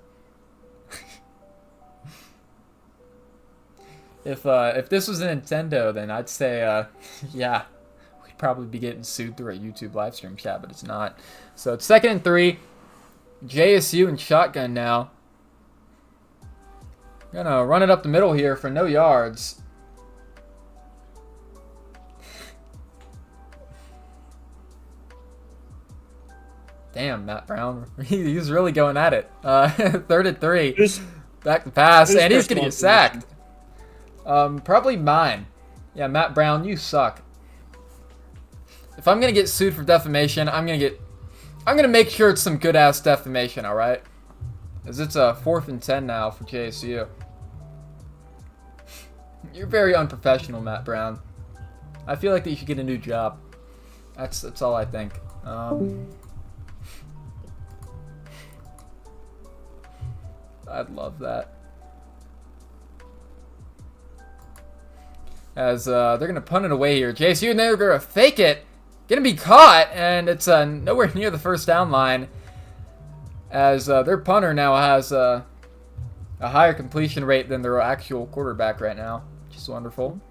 If this was a Nintendo, then I'd say, yeah, we'd probably be getting sued through a YouTube live stream chat, but it's not. So it's 2nd and 3. JSU and shotgun now. Gonna run it up the middle here for no yards. Damn, Matt Brown. He's really going at it. 3rd and 3. Back to pass, and he's gonna get sacked. Probably mine. Yeah, Matt Brown, you suck. If I'm gonna get sued for defamation, I'm gonna make sure it's some good ass defamation, alright? As it's a 4th and 10 now for JSU. You're very unprofessional, Matt Brown. I feel like that you should get a new job. That's all I think. I'd love that. As they're going to punt it away here. JSU, and they're going to fake it. Going to be caught, and it's nowhere near the first down line. As their punter now has a higher completion rate than their actual quarterback right now. Which is wonderful.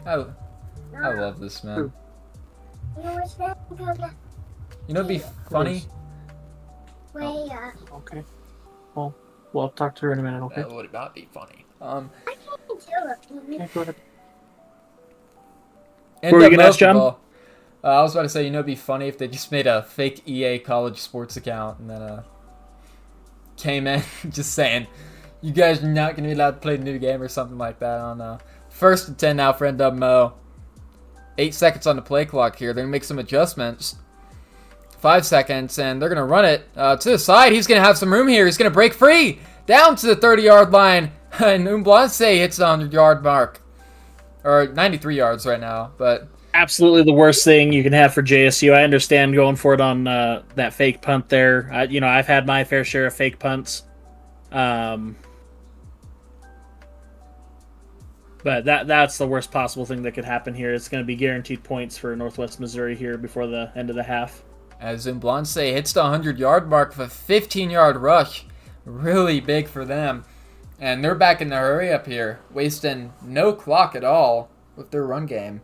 I love this, man. You know what'd be funny? Okay. Well, we'll talk to her in a minute, okay? That would not be funny. Okay, go ahead. What were you gonna ask, John? I was about to say, it'd be funny if they just made a fake EA college sports account and then came in just saying, you guys are not going to be allowed to play the new game or something like that. I don't know. 1st and 10 now for NWMO. 8 seconds on the play clock here. They're going to make some adjustments. 5 seconds, and they're going to run it to the side. He's going to have some room here. He's going to break free. Down to the 30-yard line. And Umblance hits the 100-yard mark. Or 93 yards right now, but... Absolutely the worst thing you can have for JSU. I understand going for it on that fake punt there. I've had my fair share of fake punts. But that's the worst possible thing that could happen here. It's going to be guaranteed points for Northwest Missouri here before the end of the half. As Umblance hits the 100-yard mark with a 15-yard rush. Really big for them. And they're back in the hurry up here, wasting no clock at all with their run game.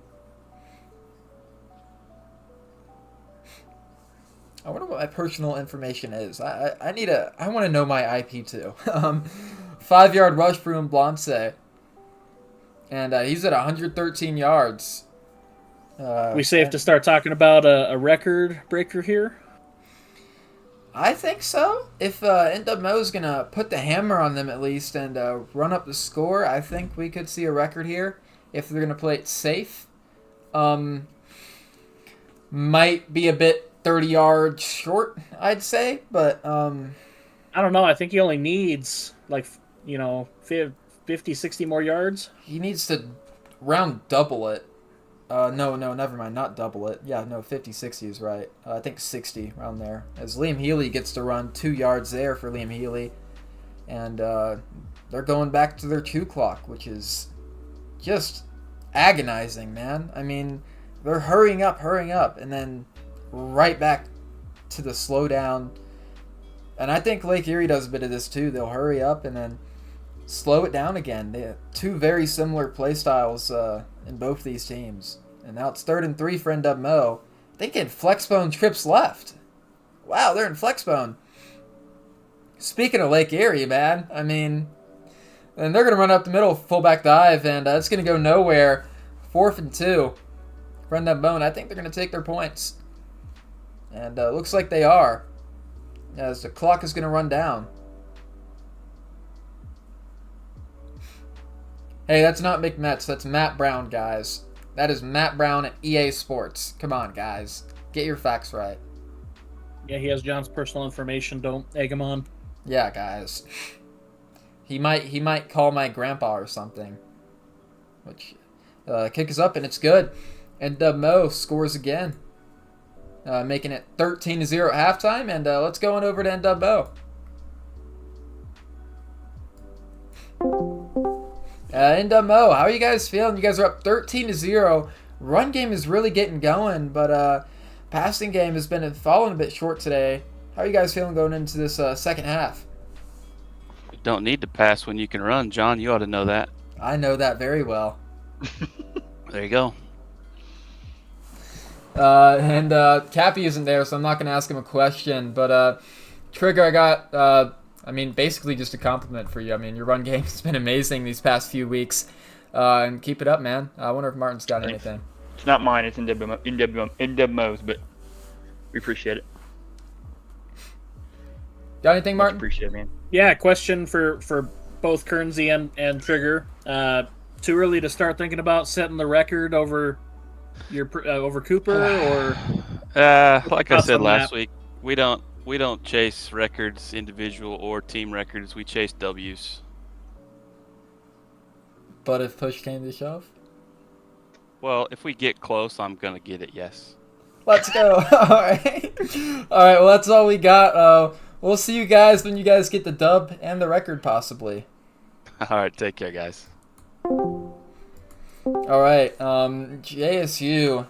I wonder what my personal information is. I want to know my IP too. 5-yard rush for Umblance. And he's at 113 yards. We safe to start talking about a record breaker here? I think so. If NWMO is going to put the hammer on them at least and run up the score, I think we could see a record here if they're going to play it safe. Might be a bit 30 yards short, I'd say, but... I don't know. I think he only needs, 50, 60 more yards. He needs to round double it. No, never mind. Not double it. Yeah, no, 50, 60 is right. I think 60 around there. As Liam Healy gets to run 2 yards there for Liam Healy. And they're going back to their 2 clock, which is just agonizing, man. I mean, they're hurrying up, and then right back to the slowdown. And I think Lake Erie does a bit of this too. They'll hurry up and then slow it down again. They have 2 very similar play styles in both these teams. And now it's 3rd and 3 for NWMO. They get flexbone trips left. Wow, they're in flexbone. Speaking of Lake Erie, man, I mean, and they're going to run up the middle, fullback dive, and it's going to go nowhere. 4th and 2 for NWMO, and I think they're going to take their points. And looks like they are, as the clock is going to run down. Hey, that's not McMets. That's Matt Brown, guys. That is Matt Brown at EA Sports. Come on, guys. Get your facts right. Yeah, he has John's personal information. Don't egg him on. Yeah, guys. He might call my grandpa or something. Which kick is up and it's good. And NWMO scores again. Making it 13-0 at halftime. And let's go on over to NWMO. NWMO, how are you guys feeling? You guys are up 13-0. Run game is really getting going, but passing game has been falling a bit short today. How are you guys feeling going into this second half? You don't need to pass when you can run, John. You ought to know that. I know that very well. There you go. And Cappy isn't there, so I'm not going to ask him a question. But Trigger, I got... basically just a compliment for you. I mean, your run game has been amazing these past few weeks. And keep it up, man. I wonder if Martin's got anything. It's not mine. It's NWMO's, but we appreciate it. Got anything, Martin? Appreciate it, man. Yeah, question for both Kernsey and Trigger. Too early to start thinking about setting the record over over Cooper, or? Like I said last week, we don't chase records, individual or team records. We chase W's. But if push came to shove? Well, if we get close, I'm going to get it, yes. Let's go. All right. Well, that's all we got. We'll see you guys when you guys get the dub and the record, possibly. All right. Take care, guys. All right. JSU.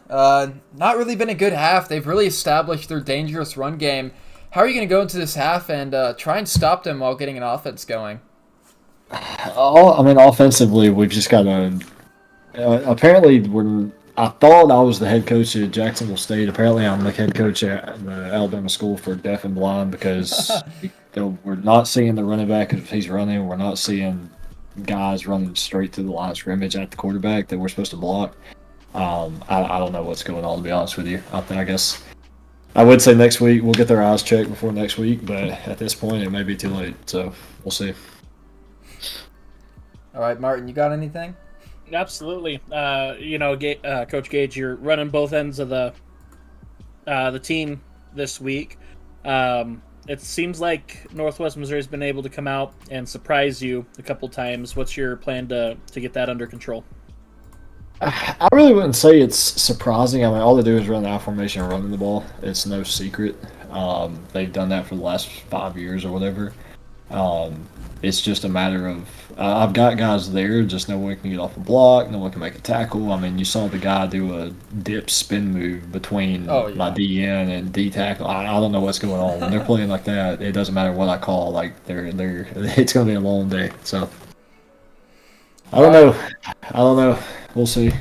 Not really been a good half. They've really established their dangerous run game. How are you going to go into this half and try and stop them while getting an offense going? Offensively, we've just got to... apparently, I thought I was the head coach at Jacksonville State. Apparently, I'm the head coach at the Alabama School for Deaf and Blind, because we're not seeing the running back if he's running. We're not seeing guys running straight to the line of scrimmage at the quarterback that we're supposed to block. I don't know what's going on, to be honest with you. I guess I would say next week we'll get their eyes checked before next week, but at this point it may be too late. So we'll see. All right, Martin, you got anything? Absolutely. Coach Gage, you're running both ends of the team this week. It seems like Northwest Missouri's been able to come out and surprise you a couple times. What's your plan to get that under control? I really wouldn't say it's surprising. I mean, all they do is run the I formation and running the ball. It's no secret. They've done that for the last 5 years or whatever. It's just a matter of I've got guys there, just no one can get off a block, no one can make a tackle. I mean, you saw the guy do a dip spin move between my DN and D tackle. I don't know what's going on when they're playing like that. It doesn't matter what I call. Like they're it's going to be a long day. So I don't know. We'll see.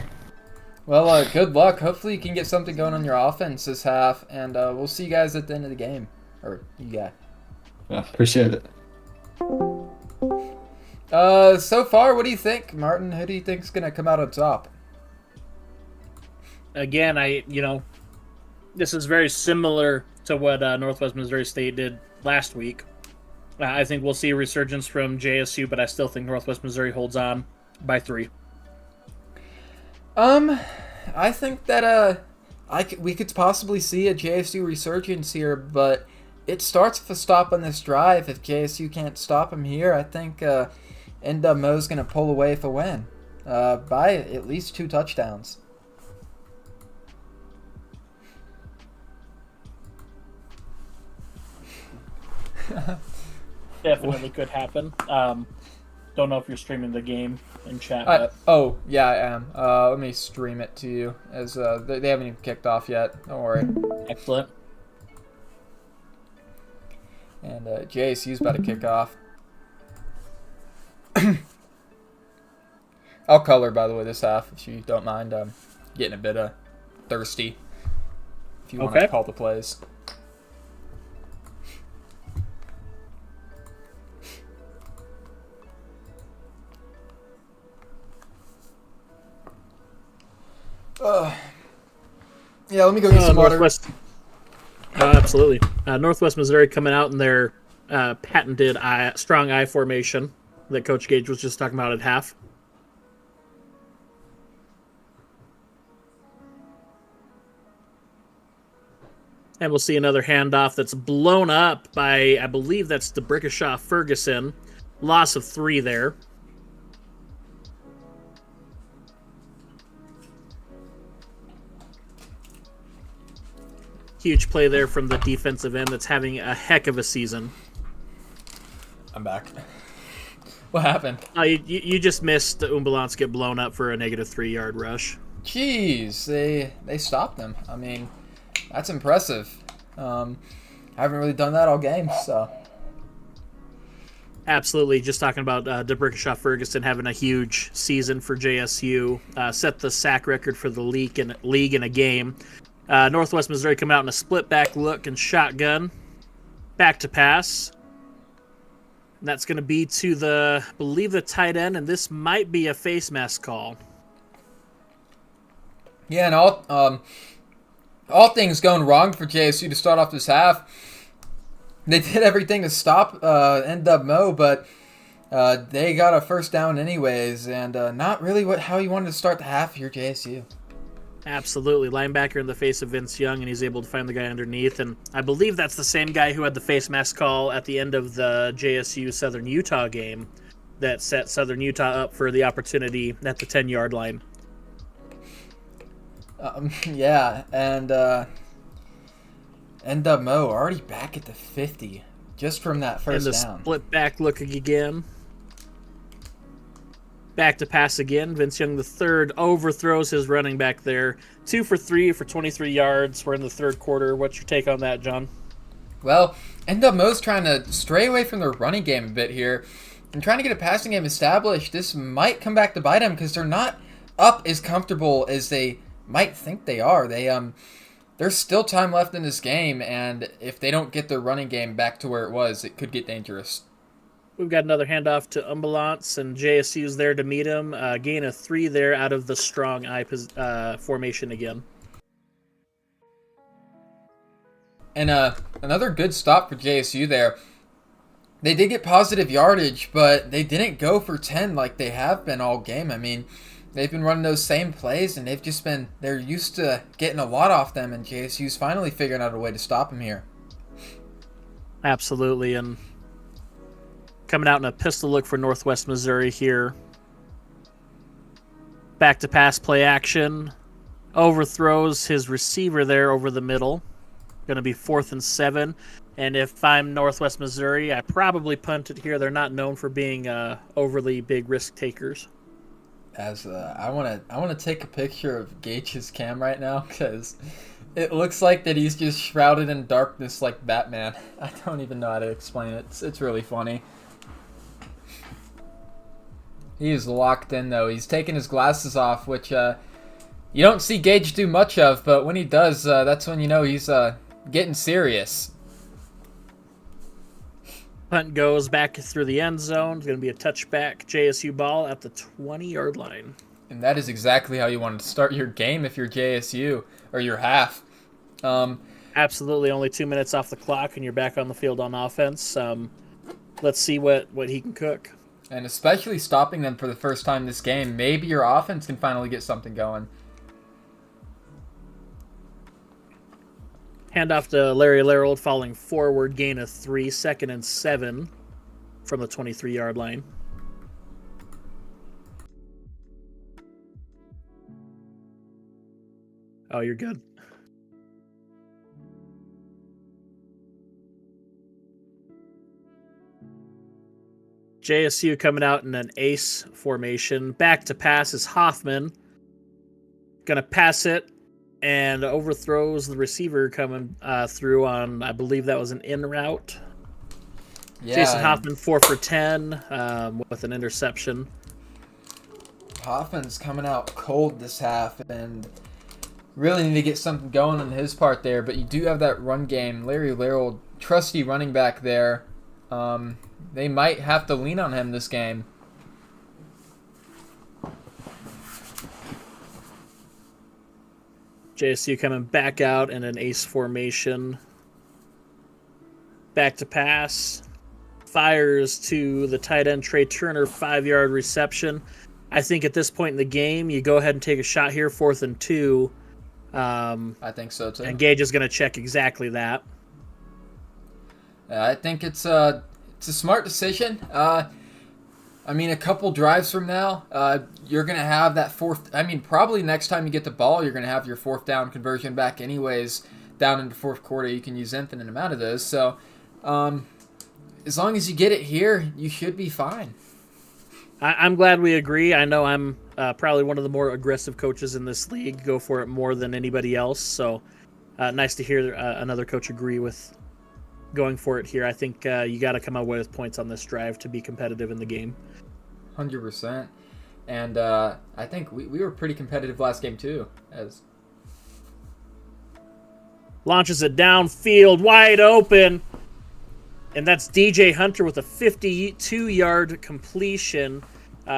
Well, good luck. Hopefully you can get something going on your offense this half, and we'll see you guys at the end of the game. Or you guys. Yeah, appreciate it. So far, what do you think, Martin? Who do you think's gonna come out on top? Again, this is very similar to what Northwest Missouri State did last week. I think we'll see a resurgence from JSU, but I still think Northwest Missouri holds on by 3. I think that we could possibly see a JSU resurgence here, but it starts with a stop on this drive. If JSU can't stop him here, I think NWMO's going to pull away with a win by at least 2 touchdowns. Definitely could happen. Don't know if you're streaming the game in chat. Oh, yeah, I am. Let me stream it to you, as they haven't even kicked off yet. Don't worry. Excellent. And JSU's about to kick off. I'll color, by the way, this half, if you don't mind. I'm getting a bit thirsty. If you want to call the plays. Yeah, let me go get some water. Absolutely. Northwest Missouri coming out in their patented strong I formation that Coach Gage was just talking about at half. And we'll see another handoff that's blown up by, I believe that's DeBrickashaw Ferguson. Loss of 3 there. Huge play there from the defensive end that's having a heck of a season. I'm back. What happened? You just missed the Umbalance get blown up for a negative 3-yard rush. Jeez, they stopped them. I mean, that's impressive. I haven't really done that all game, so. Absolutely. Just talking about DeBrickashaw Ferguson having a huge season for JSU. Set the sack record for the league in a game. Northwest Missouri come out in a split back look and shotgun. Back to pass. And that's going to be to the tight end, and this might be a face mask call. Yeah, and all things going wrong for JSU to start off this half. They did everything to stop NWMO, but they got a first down anyways, and not really how you wanted to start the half here, JSU. Absolutely. Linebacker in the face of Vince Young, and he's able to find the guy underneath. And I believe that's the same guy who had the face mask call at the end of the JSU Southern Utah game that set Southern Utah up for the opportunity at the 10-yard line. Yeah, and NWMO already back at the 50 just from that first down. And the split back look again. Back to pass again. Vince Young, the third, overthrows his running back there. 2 for 3 for 23 yards. We're in the third quarter. What's your take on that, John? Well, NWMO's trying to stray away from their running game a bit here and trying to get a passing game established. This might come back to bite them because they're not up as comfortable as they might think they are. There's still time left in this game, and if they don't get their running game back to where it was, it could get dangerous. We've got another handoff to Umbulance, and JSU's there to meet him. Gain of 3 there out of the strong eye formation again. And another good stop for JSU there. They did get positive yardage, but they didn't go for 10 like they have been all game. I mean, they've been running those same plays, and they're used to getting a lot off them, and JSU's finally figuring out a way to stop them here. Absolutely, and coming out in a pistol look for Northwest Missouri here. Back to pass play action. Overthrows his receiver there over the middle. Going to be 4th and 7. And if I'm Northwest Missouri, I probably punt it here. They're not known for being overly big risk takers. As I want to take a picture of Gage's cam right now because it looks like that he's just shrouded in darkness like Batman. I don't even know how to explain it. It's really funny. He is locked in though. He's taking his glasses off, which you don't see Gage do much of, but when he does, that's when you know he's getting serious. Punt goes back through the end zone. It's going to be a touchback JSU ball at the 20-yard line. And that is exactly how you want to start your game if you're JSU, or your half. Absolutely, only 2 minutes off the clock, and you're back on the field on offense. Let's see what he can cook. And especially stopping them for the first time this game, maybe your offense can finally get something going. Handoff to Larry Larold, falling forward, gain of 3, 2nd and 7 from the 23-yard line. Oh, you're good. JSU coming out in an ace formation. Back to pass is Hoffman. Gonna pass it and overthrows the receiver coming through on, I believe that was an in route. Yeah, Jason Hoffman 4 for 10 with an interception. Hoffman's coming out cold this half and really need to get something going on his part there, but you do have that run game. Larry Larold, trusty running back there. They might have to lean on him this game. JSU coming back out in an ace formation. Back to pass. Fires to the tight end Trey Turner, 5-yard reception. I think at this point in the game, you go ahead and take a shot here, 4th and 2. I think so too. And Gage is going to check exactly that. I think it's a smart decision. I mean, a couple drives from now, you're going to have that probably next time you get the ball, you're going to have your 4th down conversion back anyways. Down in the 4th quarter, you can use infinite amount of those. So, as long as you get it here, you should be fine. I'm glad we agree. I know I'm probably one of the more aggressive coaches in this league. Go for it more than anybody else. So, nice to hear another coach agree with going for it here. I think you got to come away with points on this drive to be competitive in the game. 100%. And I think we were pretty competitive last game too. Launches it downfield, wide open. And that's DJ Hunter with a 52-yard completion.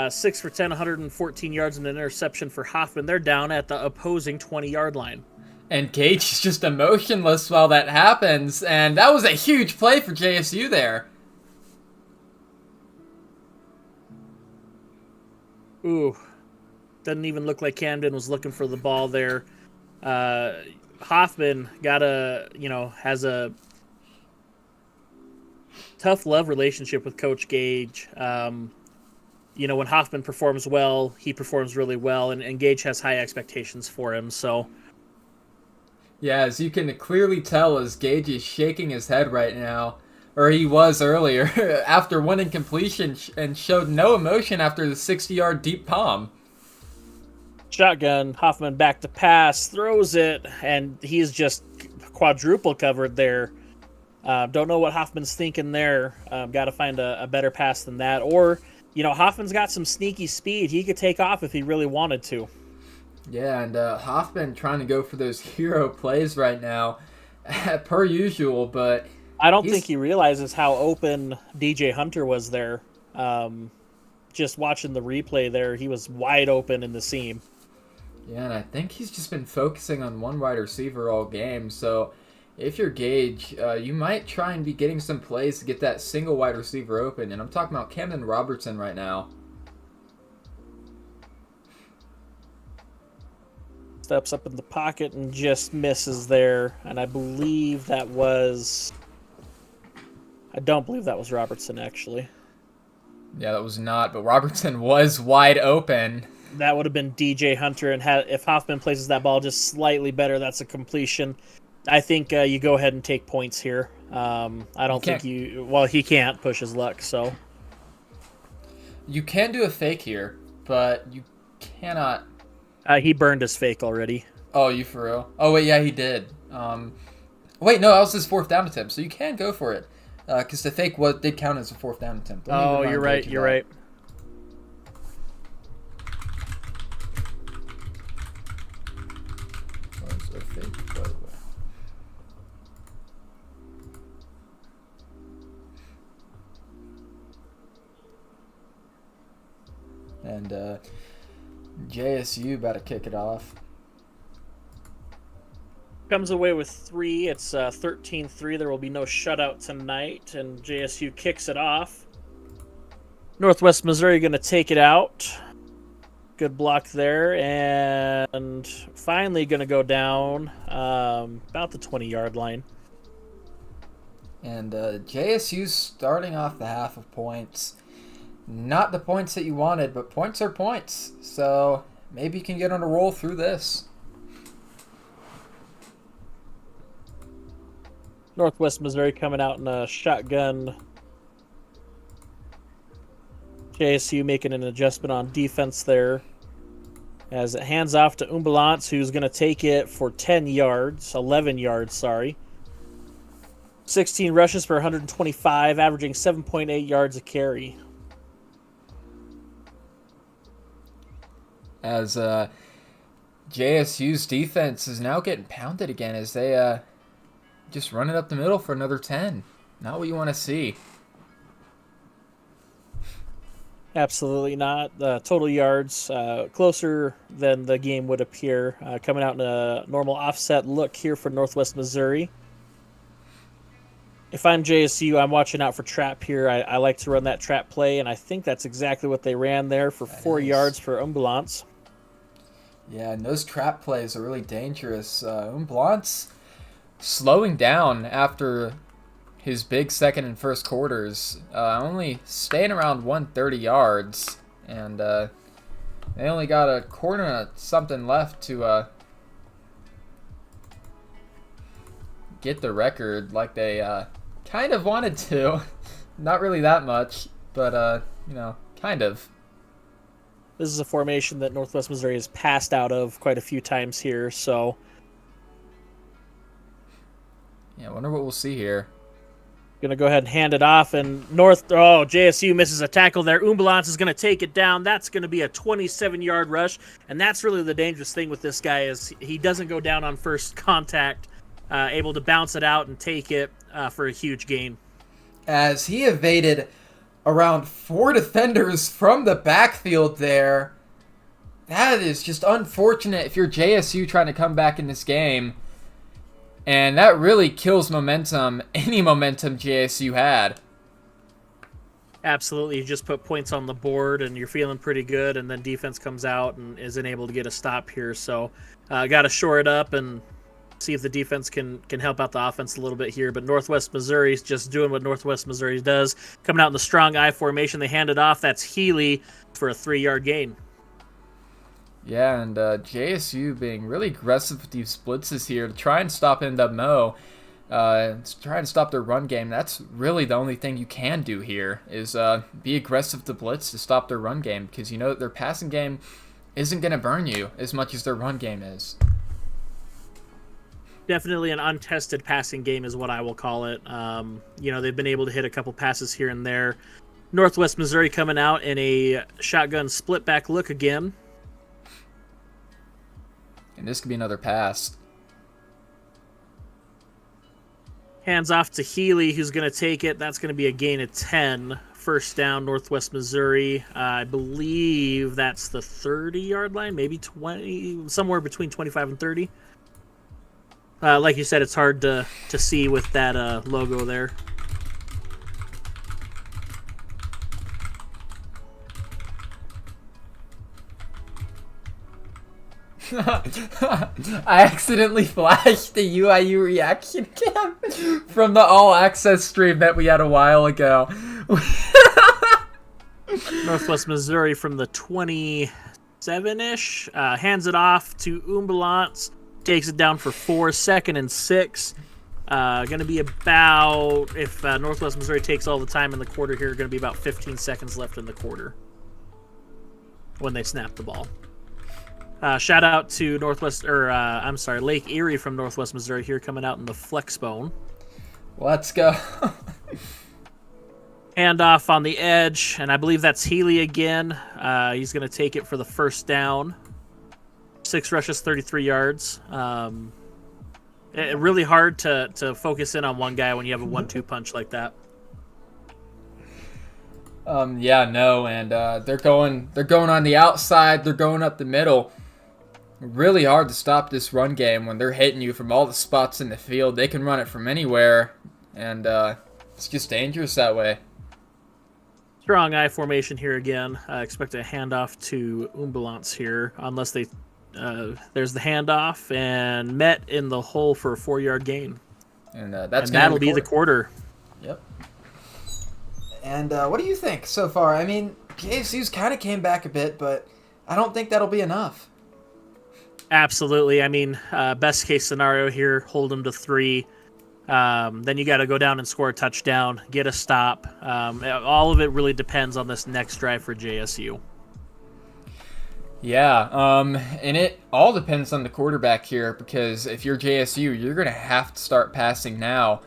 6 for 10, 114 yards and an interception for Hoffman. They're down at the opposing 20-yard line. And Gage is just emotionless while that happens. And that was a huge play for JSU there. Ooh. Doesn't even look like Camden was looking for the ball there. Hoffman has a tough love relationship with Coach Gage. When Hoffman performs well, he performs really well, and Gage has high expectations for him. So, yeah, as you can clearly tell, as Gage is shaking his head right now, or he was earlier, after one incompletion and showed no emotion after the 60-yard deep palm. Shotgun, Hoffman back to pass, throws it, and he's just quadruple covered there. Don't know what Hoffman's thinking there. Got to find a better pass than that. Or, Hoffman's got some sneaky speed. He could take off if he really wanted to. Yeah, and Hoffman trying to go for those hero plays right now, per usual, but I don't think he realizes how open DJ Hunter was there. Just watching the replay there, he was wide open in the seam. Yeah, and I think he's just been focusing on one wide receiver all game. So if you're Gage, you might try and be getting some plays to get that single wide receiver open. And I'm talking about Camden Robertson right now. Steps up in the pocket and just misses there. And I believe that was... I don't believe that was Robertson, actually. Yeah, that was not, but Robertson was wide open. That would have been DJ Hunter, and if Hoffman places that ball just slightly better, that's a completion. I think you go ahead and take points here. I don't think you... Well, he can't push his luck, so... You can do a fake here, but you cannot... He burned his fake already. Oh, you for real? Oh, wait, yeah, he did. Wait, no, that was his 4th down attempt, so you can go for it. Because the fake did count as a 4th down attempt. Oh, you're right, you're right. Was a fake, by the way. And JSU about to kick it off. Comes away with 3. It's 13-3. There will be no shutout tonight, and JSU kicks it off. Northwest Missouri going to take it out. Good block there, and finally going to go down about the 20-yard line. And JSU starting off the half of points. Not the points that you wanted, but points are points. So maybe you can get on a roll through this. Northwest Missouri coming out in a shotgun. JSU making an adjustment on defense there. As it hands off to Umbalance, who's going to take it for 11 yards, sorry. 16 rushes for 125, averaging 7.8 yards a carry. As JSU's defense is now getting pounded again as they just run it up the middle for another 10. Not what you want to see. Absolutely not. Total yards closer than the game would appear. Coming out in a normal offset look here for Northwest Missouri. If I'm JSU, I'm watching out for trap here. I like to run that trap play, and I think that's exactly what they ran there for 4 yards for Umbalance. Yeah, and those trap plays are really dangerous. Umbalance slowing down after his big second and first quarters, only staying around 130 yards, and they only got a quarter and something left to get the record like they kind of wanted to. Not really that much, but kind of. This is a formation that Northwest Missouri has passed out of quite a few times here, so... Yeah, I wonder what we'll see here. Going to go ahead and hand it off, and JSU misses a tackle there. Umbalance is going to take it down. That's going to be a 27-yard rush, and that's really the dangerous thing with this guy is he doesn't go down on first contact, able to bounce it out and take it for a huge gain. As he evaded around 4 defenders from the backfield there. That is just unfortunate if you're JSU trying to come back in this game. And that really kills momentum, any momentum JSU had. Absolutely. You just put points on the board and you're feeling pretty good, and then defense comes out and isn't able to get a stop here. So got to shore it up and see if the defense can help out the offense a little bit here. But Northwest Missouri's just doing what Northwest Missouri does. Coming out in the strong I formation, they hand it off. That's Healy for a 3-yard gain. Yeah, and JSU being really aggressive with these blitzes here to try and stop NWMO, to try and stop their run game. That's really the only thing you can do here is be aggressive to blitz to stop their run game, because you know that their passing game isn't going to burn you as much as their run game is. Definitely an untested passing game is what I will call it. They've been able to hit a couple passes here and there. Northwest Missouri coming out in a shotgun split back look again. And this could be another pass. Hands off to Healy, who's going to take it. That's going to be a gain of 10. First down, Northwest Missouri. I believe that's the 30-yard line, maybe 20, somewhere between 25 and 30. Like you said, it's hard to see with that logo there. I accidentally flashed the UIU reaction cam from the All Access stream that we had a while ago. Northwest Missouri from the 27-ish. Hands it off to Umbalance. Takes it down for 4, 2nd and 6. Going to be about, if Northwest Missouri takes all the time in the quarter here, going to be about 15 seconds left in the quarter when they snap the ball. Shout out to Lake Erie from Northwest Missouri here coming out in the flex bone. Let's go. Hand off on the edge, and I believe that's Healy again. He's going to take it for the first down. 6 rushes, 33 yards. Really hard to focus in on one guy when you have a 1-2 punch like that. And they're going on the outside. They're going up the middle. Really hard to stop this run game when they're hitting you from all the spots in the field. They can run it from anywhere, and it's just dangerous that way. Strong eye formation here again. Expect a handoff to Umbalance here, unless they. There's the handoff, and met in the hole for a 4-yard gain. And that'll be the quarter. Yep. And what do you think so far? I mean, JSU's kind of came back a bit, but I don't think that'll be enough. Absolutely. I mean, best case scenario here, hold them to 3. Then you got to go down and score a touchdown, get a stop. All of it really depends on this next drive for JSU. Yeah, and it all depends on the quarterback here, because if you're JSU, you're going to have to start passing now.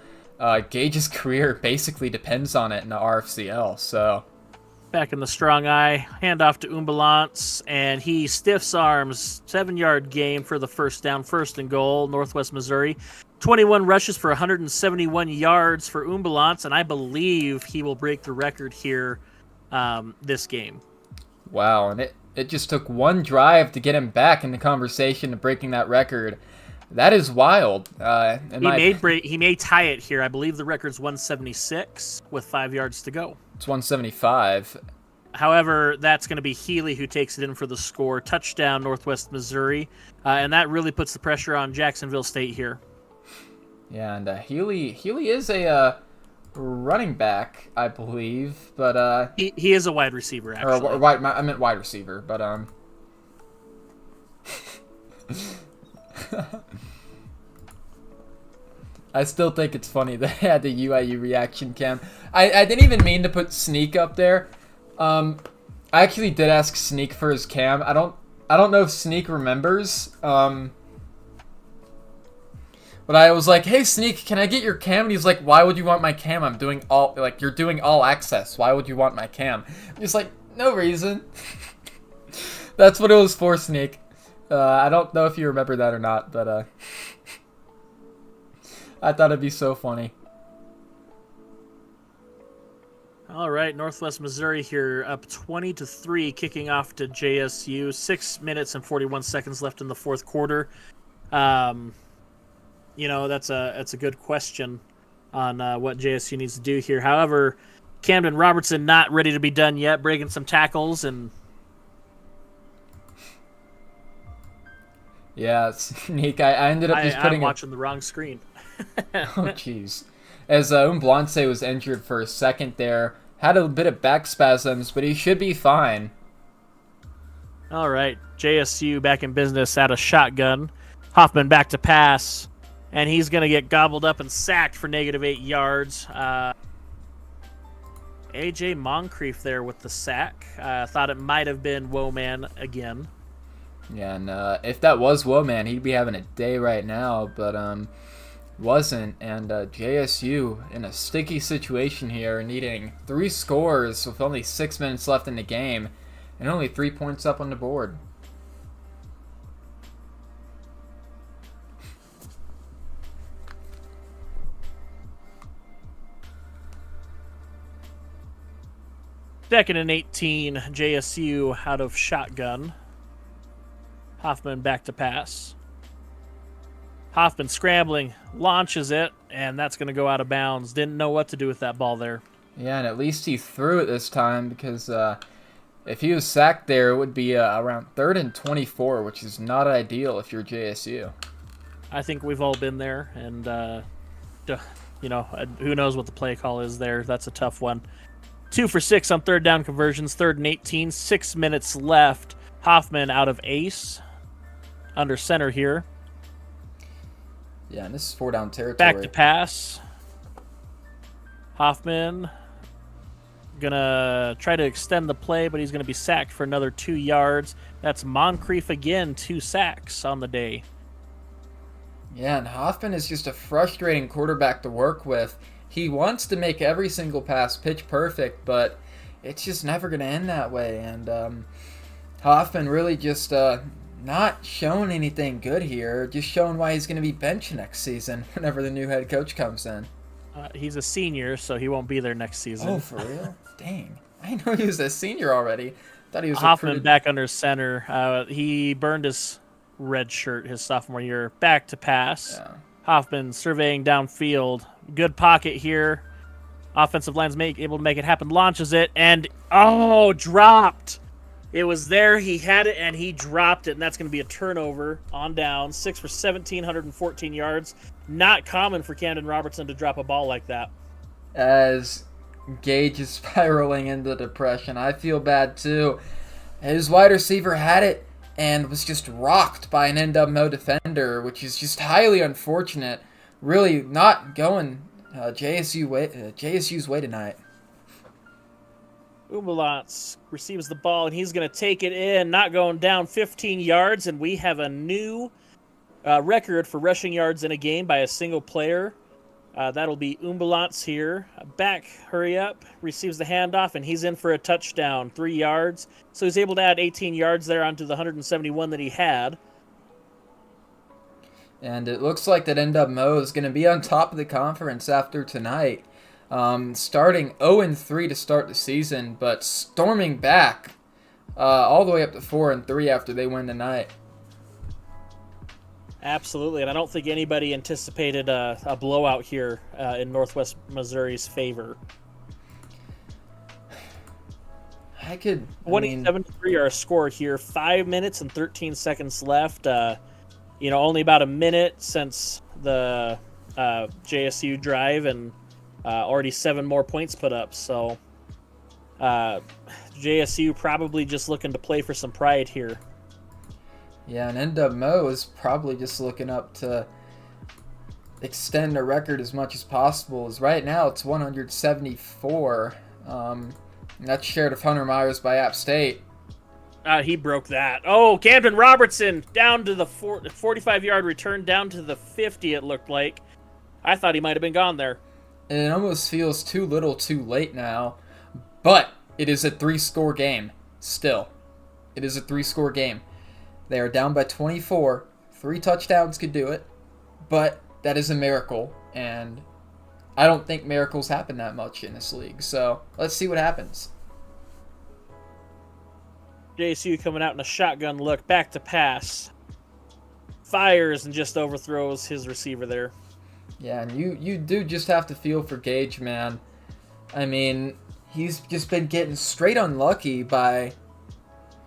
Gage's career basically depends on it in the RFCL, so... Back in the strong eye, handoff to Umbalance, and he stiffs arms. 7-yard gain for the first down, 1st and goal, Northwest Missouri. 21 rushes for 171 yards for Umbalance, and I believe he will break the record here this game. Wow, and it just took one drive to get him back in the conversation of breaking that record. That is wild. He may tie it here. I believe the record's 176 with 5 yards to go. It's 175. However, that's going to be Healy who takes it in for the score. Touchdown, Northwest Missouri. And that really puts the pressure on Jacksonville State here. Yeah, and Healy is a running back, I believe, but he is a wide receiver, actually. I meant wide receiver, but I still think it's funny that they had the UIU reaction cam. I didn't even mean to put Sneak up there. I actually did ask Sneak for his cam. I don't know if Sneak remembers. But I was like, "Hey Sneak, can I get your cam?" And he's like, "Why would you want my cam? You're doing all access. Why would you want my cam?" He's like, "No reason." That's what it was for, Sneak. I don't know if you remember that or not, but I thought it'd be so funny. All right, Northwest Missouri here up 20-3, kicking off to JSU. 6 minutes and 41 seconds left in the fourth quarter. That's a good question on what JSU needs to do here. However, Camden Robertson not ready to be done yet, breaking some tackles and. Yeah, Sneak. I ended up just putting. I'm watching the wrong screen. Oh, jeez. As Umblance was injured for a second there, had a bit of back spasms, but he should be fine. All right, JSU back in business out of shotgun. Hoffman back to pass, and he's going to get gobbled up and sacked for -8 yards. AJ Moncrief there with the sack. Thought it might have been Woman again. Yeah, and if that was Woman, he'd be having a day right now, but wasn't. And JSU in a sticky situation here, needing 3 scores with only 6 minutes left in the game, and only 3 points up on the board. 2nd and 18, JSU out of shotgun. Hoffman back to pass. Hoffman scrambling, launches it, and that's going to go out of bounds. Didn't know what to do with that ball there. Yeah, and at least he threw it this time because if he was sacked there, it would be around 3rd and 24, which is not ideal if you're JSU. I think we've all been there, and, who knows what the play call is there. That's a tough one. 2 for 6 on 3rd down conversions, 3rd and 18, 6 minutes left. Hoffman out of ace, under center here. Yeah, and this is 4-down territory. Back to pass. Hoffman gonna try to extend the play, but he's gonna be sacked for another 2 yards. That's Moncrief again, 2 sacks on the day. Yeah, and Hoffman is just a frustrating quarterback to work with. He wants to make every single pass pitch perfect, but it's just never going to end that way. And Hoffman really just not showing anything good here, just showing why he's going to be benched next season whenever the new head coach comes in. He's a senior, so he won't be there next season. Oh, for real? Dang. I know he was a senior already. Thought he was Hoffman recruited. back under center. He burned his red shirt his sophomore year. Back to pass. Yeah. Hoffman surveying downfield. Good pocket here. Offensive line's able to make it happen. Launches it, and dropped. It was there. He had it, and he dropped it, and that's going to be a turnover on down. 6 for 1,714 yards. Not common for Camden Robertson to drop a ball like that. As Gage is spiraling into depression, I feel bad too. His wide receiver had it and was just rocked by an NWMO defender, which is just highly unfortunate. Really not going JSU's way tonight. Umbalats receives the ball, and he's going to take it in, not going down 15 yards, and we have a new record for rushing yards in a game by a single player. That'll be Umbalats here. Back, hurry up, receives the handoff, and he's in for a touchdown, 3 yards. So he's able to add 18 yards there onto the 171 that he had. And it looks like that NWMO is going to be on top of the conference after tonight. Starting 0-3 to start the season, but storming back all the way up to 4-3 after they win tonight. Absolutely, and I don't think anybody anticipated a blowout here in Northwest Missouri's favor. 27-3 our score here. 5 minutes and 13 seconds left. Only about a minute since the JSU drive, and already 7 more points put up. So JSU probably just looking to play for some pride here. Yeah, and NWMO is probably just looking up to extend their record as much as possible. As right now, it's 174. And that's shared of Hunter Myers by App State. He broke that. Oh, Camden Robertson down to the 45-yard return, down to the 50, it looked like. I thought he might have been gone there. And it almost feels too little too late now. But it is a 3-score game still. It is a 3-score game. They are down by 24. 3 touchdowns could do it. But that is a miracle. And I don't think miracles happen that much in this league. So let's see what happens. JSU coming out in a shotgun look. Back to pass. Fires and just overthrows his receiver there. Yeah, and you do just have to feel for Gage, man. I mean, he's just been getting straight unlucky by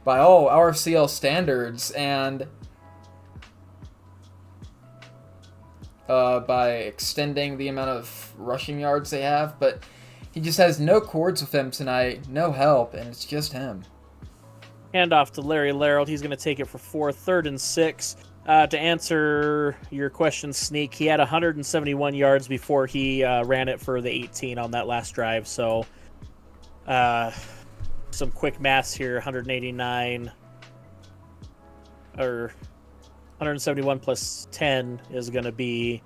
all RFCL standards, and by extending the amount of rushing yards they have, but he just has no cords with him tonight, no help, and it's just him. Handoff to Larry Larold. He's going to take it for 4, 3rd and 6. To answer your question, Sneak, he had 171 yards before he ran it for the 18 on that last drive. So some quick maths here. 189 or 171 plus 10 is going to be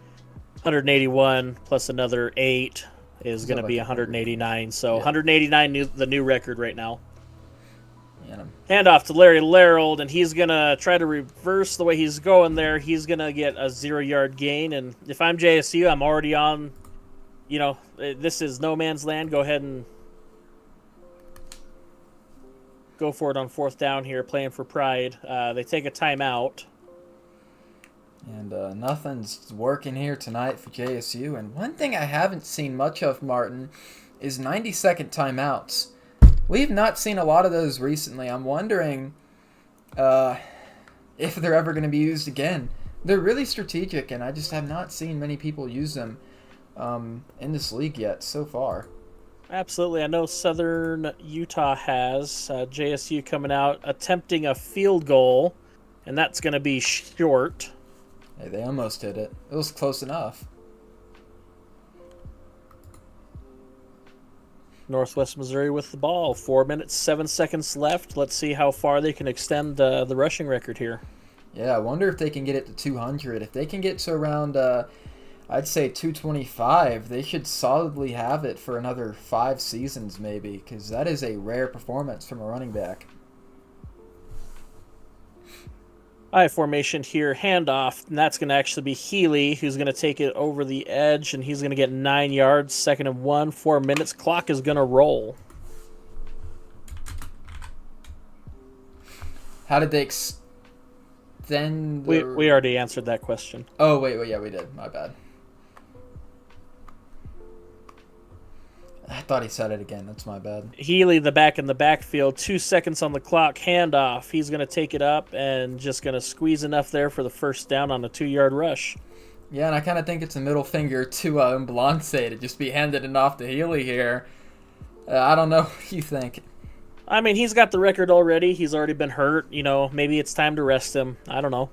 181 plus another 8 is going to be 189. So yeah. 189 the new record right now. Yeah. Handoff to Larry Larold, and he's going to try to reverse the way he's going there. He's going to get a 0-yard gain, and if I'm JSU, I'm already on, this is no man's land. Go ahead and go for it on 4th down here, playing for pride. They take a timeout. And nothing's working here tonight for JSU. And one thing I haven't seen much of, Martin, is 90-second timeouts. We've not seen a lot of those recently. I'm wondering if they're ever going to be used again. They're really strategic, and I just have not seen many people use them in this league yet so far. Absolutely. I know Southern Utah has. JSU coming out, attempting a field goal, and that's going to be short. Hey, they almost did it. It was close enough. Northwest Missouri with the ball. 4 minutes, 7 seconds left. Let's see how far they can extend the rushing record here. Yeah, I wonder if they can get it to 200. If they can get to around, I'd say 225, they should solidly have it for another 5 seasons maybe, because that is a rare performance from a running back. I formation here, handoff, and that's going to actually be Healy, who's going to take it over the edge, and he's going to get 9 yards, 2nd and 1, 4 minutes. Clock is going to roll. How did they extend the... We already answered that question. Oh, wait, yeah, we did. My bad. I thought he said it again. That's my bad. Healy, the back in the backfield, 2 seconds on the clock, handoff. He's going to take it up and just going to squeeze enough there for the 1st down on a 2-yard rush. Yeah, and I kind of think it's a middle finger to Mblanse to just be handed it off to Healy here. I don't know what you think. I mean, he's got the record already. He's already been hurt. You know, maybe it's time to rest him. I don't know.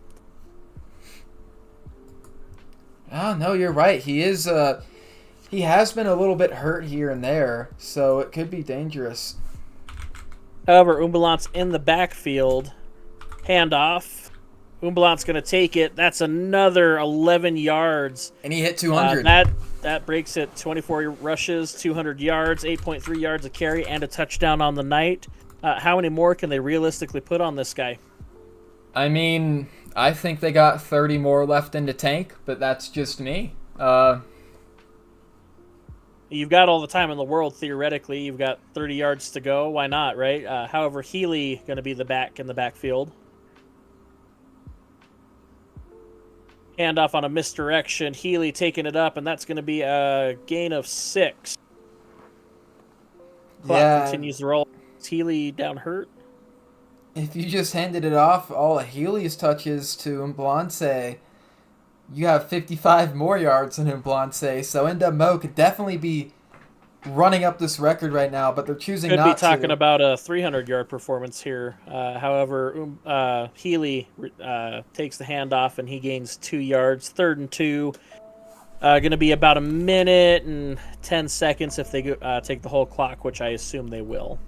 Oh, no, you're right. He is... He has been a little bit hurt here and there, so it could be dangerous. However, Umbalant's in the backfield. Handoff. Umbalant's going to take it. That's another 11 yards. And he hit 200. That breaks it. 24 rushes, 200 yards, 8.3 yards a carry, and a touchdown on the night. How many more can they realistically put on this guy? I mean, I think they got 30 more left in the tank, but that's just me. You've got all the time in the world, theoretically. You've got 30 yards to go. Why not, right? However, Healy going to be the back in the backfield. Handoff on a misdirection. Healy taking it up, and that's going to be a gain of 6. Clock continues to roll. Is Healy down hurt? If you just handed it off, all of Healy's touches to Mblanse, you have 55 more yards than Mblanse, so NWMO could definitely be running up this record right now, but they're choosing not to. Could be talking about a 300-yard performance here. However, Healy takes the handoff, and he gains 2 yards. 3rd and 2. Going to be about a minute and 10 seconds if they take the whole clock, which I assume they will.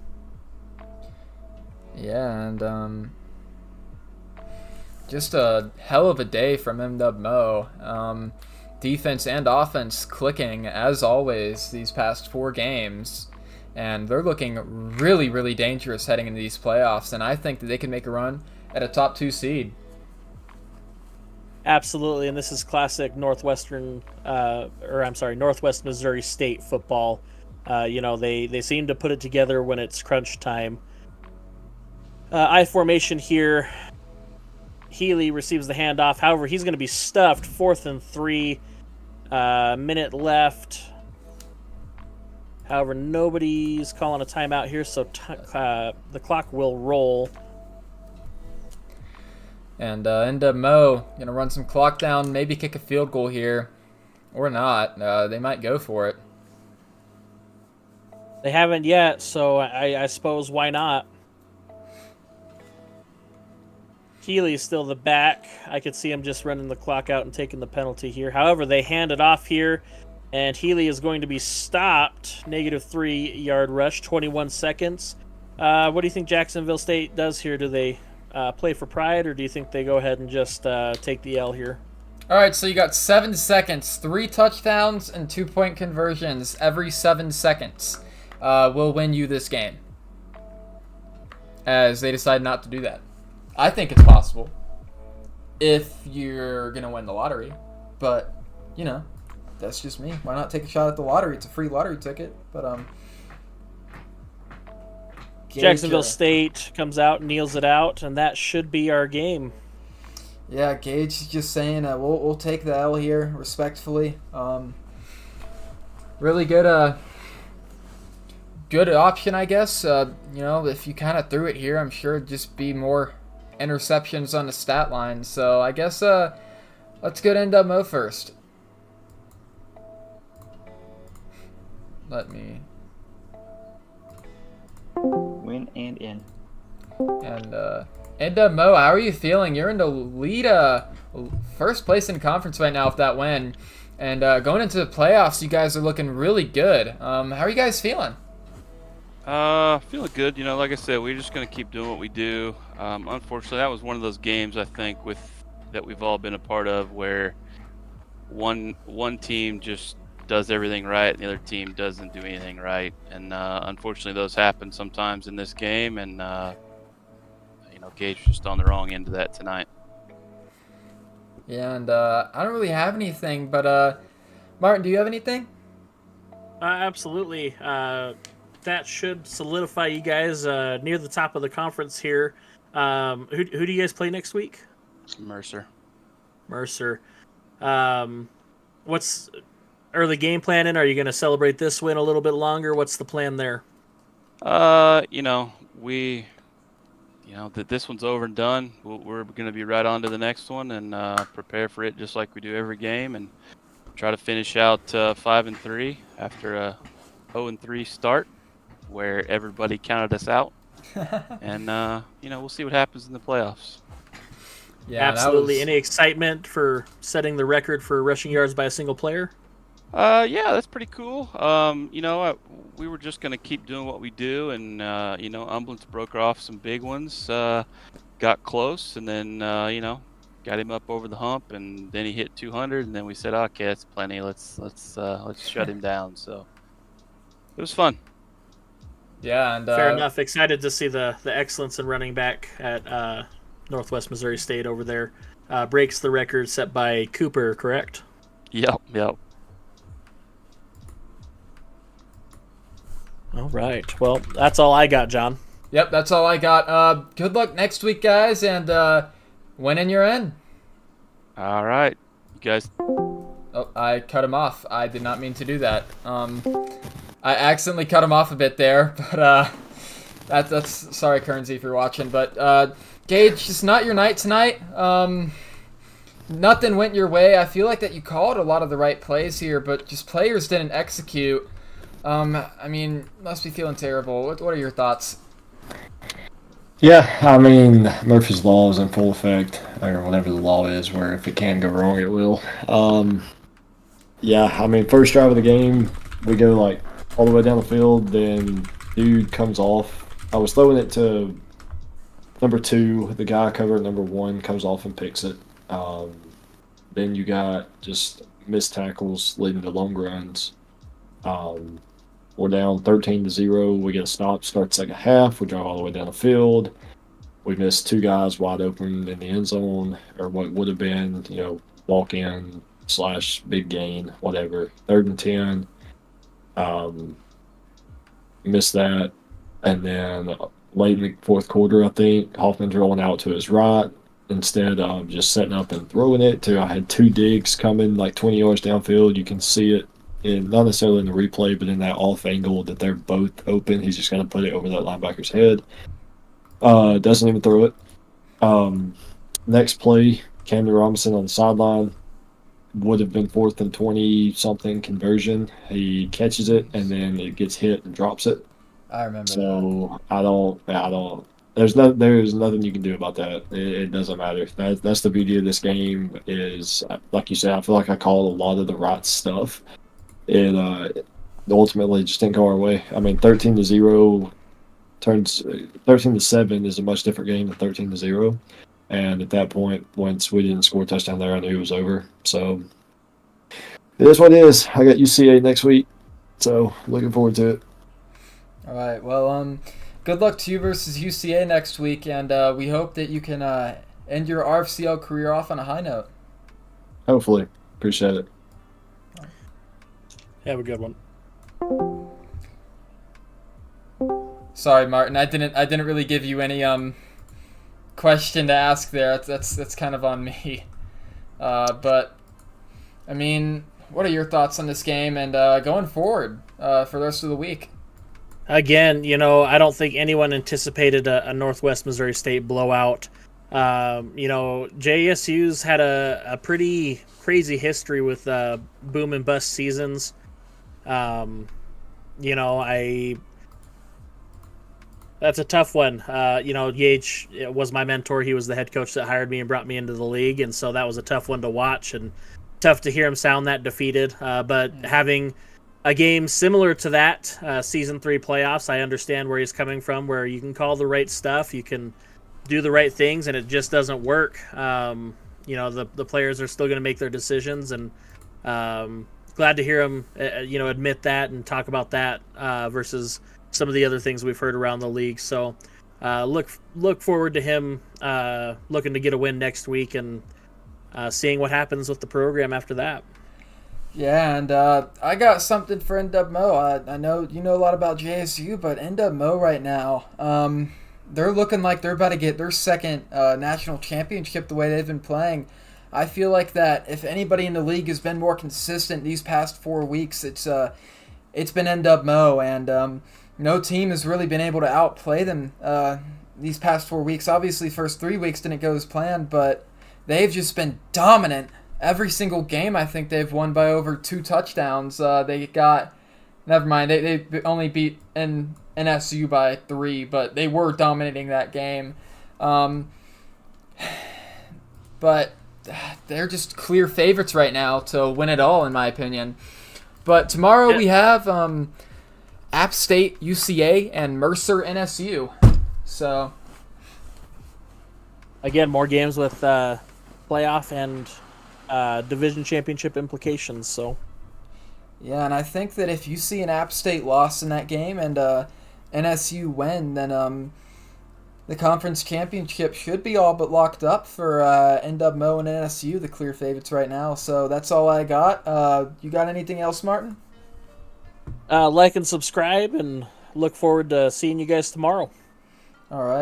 Yeah, and just a hell of a day from NWMO. Defense and offense clicking, as always, these past 4 games. And they're looking really, really dangerous heading into these playoffs. And I think that they can make a run at a top 2 seed. Absolutely, and this is classic Northwest Missouri State football. They seem to put it together when it's crunch time. I formation here. Healy receives the handoff. However, he's going to be stuffed. 4th and 3. Minute left. However, nobody's calling a timeout here, so the clock will roll. And NWMO going to run some clock down, maybe kick a field goal here. Or not. They might go for it. They haven't yet, so I suppose why not? Healy's still the back. I could see him just running the clock out and taking the penalty here. However, they hand it off here, and Healy is going to be stopped. -3-yard rush, 21 seconds. What do you think Jacksonville State does here? Do they play for pride, or do you think they go ahead and just take the L here? All right, so you got 7 seconds, 3 touchdowns, and 2-point conversions every 7 seconds will win you this game, as they decide not to do that. I think it's possible if you're going to win the lottery. But, that's just me. Why not take a shot at the lottery? It's a free lottery ticket. But Jacksonville State comes out and kneels it out, and that should be our game. Yeah, Gage is just saying we'll take the L here respectfully. Really good good option, I guess. If you kind of threw it here, I'm sure it'd just be more interceptions on the stat line. So I guess let's go to NWMO first. Let me Win and in. and NWMO, how are you feeling? You're in the lead, first place in conference right now with that win, and going into the playoffs, you guys are looking really good. How are you guys feeling? Feeling good. Like I said, we're just gonna keep doing what we do. Unfortunately, that was one of those games I think that we've all been a part of where one team just does everything right and the other team doesn't do anything right, and unfortunately those happen sometimes in this game, and Gage was just on the wrong end of that tonight. Yeah, and I don't really have anything, but Martin, do you have anything? Absolutely. That should solidify you guys near the top of the conference here. Who do you guys play next week? Mercer. What's early game planning? Are you going to celebrate this win a little bit longer? What's the plan there? That this one's over and done. We're going to be right on to the next one and prepare for it just like we do every game, and try to finish out 5-3 after a 0-3 start where everybody counted us out. And we'll see what happens in the playoffs. Yeah, absolutely. Any excitement for setting the record for rushing yards by a single player? Yeah, that's pretty cool. We were just gonna keep doing what we do, and Umblance broke off some big ones, got close, and then got him up over the hump, and then he hit 200, and then we said, okay, that's plenty. Let's shut him down. So it was fun. Yeah, and fair enough. Excited to see the excellence in running back at Northwest Missouri State over there. Breaks the record set by Cooper, correct? Yep. All right. Well, that's all I got, John. Yep, that's all I got. Good luck next week, guys, and win in your end. All right. You guys. Oh, I cut him off. I did not mean to do that. I accidentally cut him off a bit there, but that's sorry, Currency, if you're watching. But Gage, just not your night tonight. Nothing went your way. I feel like that you called a lot of the right plays here, but just players didn't execute. Must be feeling terrible. What are your thoughts? Yeah, Murphy's Law is in full effect, or whatever the law is, where if it can go wrong, it will. First drive of the game, we go all the way down the field, then dude comes off. I was throwing it to number 2, the guy covering number 1 comes off and picks it. Then you got just missed tackles leading to long runs. We're down 13-0. We get a stop, start second half. We drive all the way down the field. We missed 2 guys wide open in the end zone, or what would have been, walk in / big gain, whatever. 3rd and 10. Missed that. And then late in the fourth quarter, I think, Hoffman's rolling out to his right instead of just setting up and throwing it I had 2 digs coming 20 yards downfield. You can see it. Not necessarily in the replay, but in that off angle that they're both open. He's just going to put it over that linebacker's head. Doesn't even throw it. Next play, Camden Robinson on the sideline. Would have been 4th and 20-something conversion. He catches it, and then it gets hit and drops it. I remember that. I don't. There's nothing you can do about that. It doesn't matter. That's the beauty of this game is, like you said, I feel like I called a lot of the right stuff. It ultimately just didn't go our way. 13-0 turns 13-7 is a much different game than 13-0. And at that point, once we didn't score a touchdown there, I knew it was over. So it is what it is. I got UCA next week, so looking forward to it. All right. Well, good luck to you versus UCA next week, and we hope that you can end your RFCL career off on a high note. Hopefully. Appreciate it. Have a good one. Sorry, Martin. I didn't really give you any question to ask there. That's kind of on me. But I mean, what are your thoughts on this game and going forward for the rest of the week? Again, I don't think anyone anticipated a Northwest Missouri State blowout. JSU's had a pretty crazy history with boom and bust seasons. That's a tough one. Yates was my mentor. He was the head coach that hired me and brought me into the league, and so that was a tough one to watch and tough to hear him sound that defeated. But having a game similar to that, Season 3 playoffs, I understand where he's coming from, where you can call the right stuff, you can do the right things, and it just doesn't work. The players are still going to make their decisions, and glad to hear him, admit that and talk about that versus some of the other things we've heard around the league. So look forward to him looking to get a win next week and seeing what happens with the program after that. Yeah, and I got something for NWMO. I know you know a lot about JSU, but NWMO right now, they're looking like they're about to get their second national championship the way they've been playing. I feel like that if anybody in the league has been more consistent these past 4 weeks, it's been NWMO, and no team has really been able to outplay them these past 4 weeks. Obviously, first 3 weeks didn't go as planned, but they've just been dominant. Every single game, I think they've won by over 2 touchdowns. Never mind, they only beat NSU by 3, but they were dominating that game. But they're just clear favorites right now to win it all, in my opinion. But tomorrow we have App State, UCA, and Mercer, NSU. So again, more games with playoff and division championship implications. So yeah, and I think that if you see an App State loss in that game and NSU win, then the conference championship should be all but locked up for NWMO and NSU, the clear favorites right now. So that's all I got. You got anything else, Martin? Like and subscribe, and look forward to seeing you guys tomorrow. All right.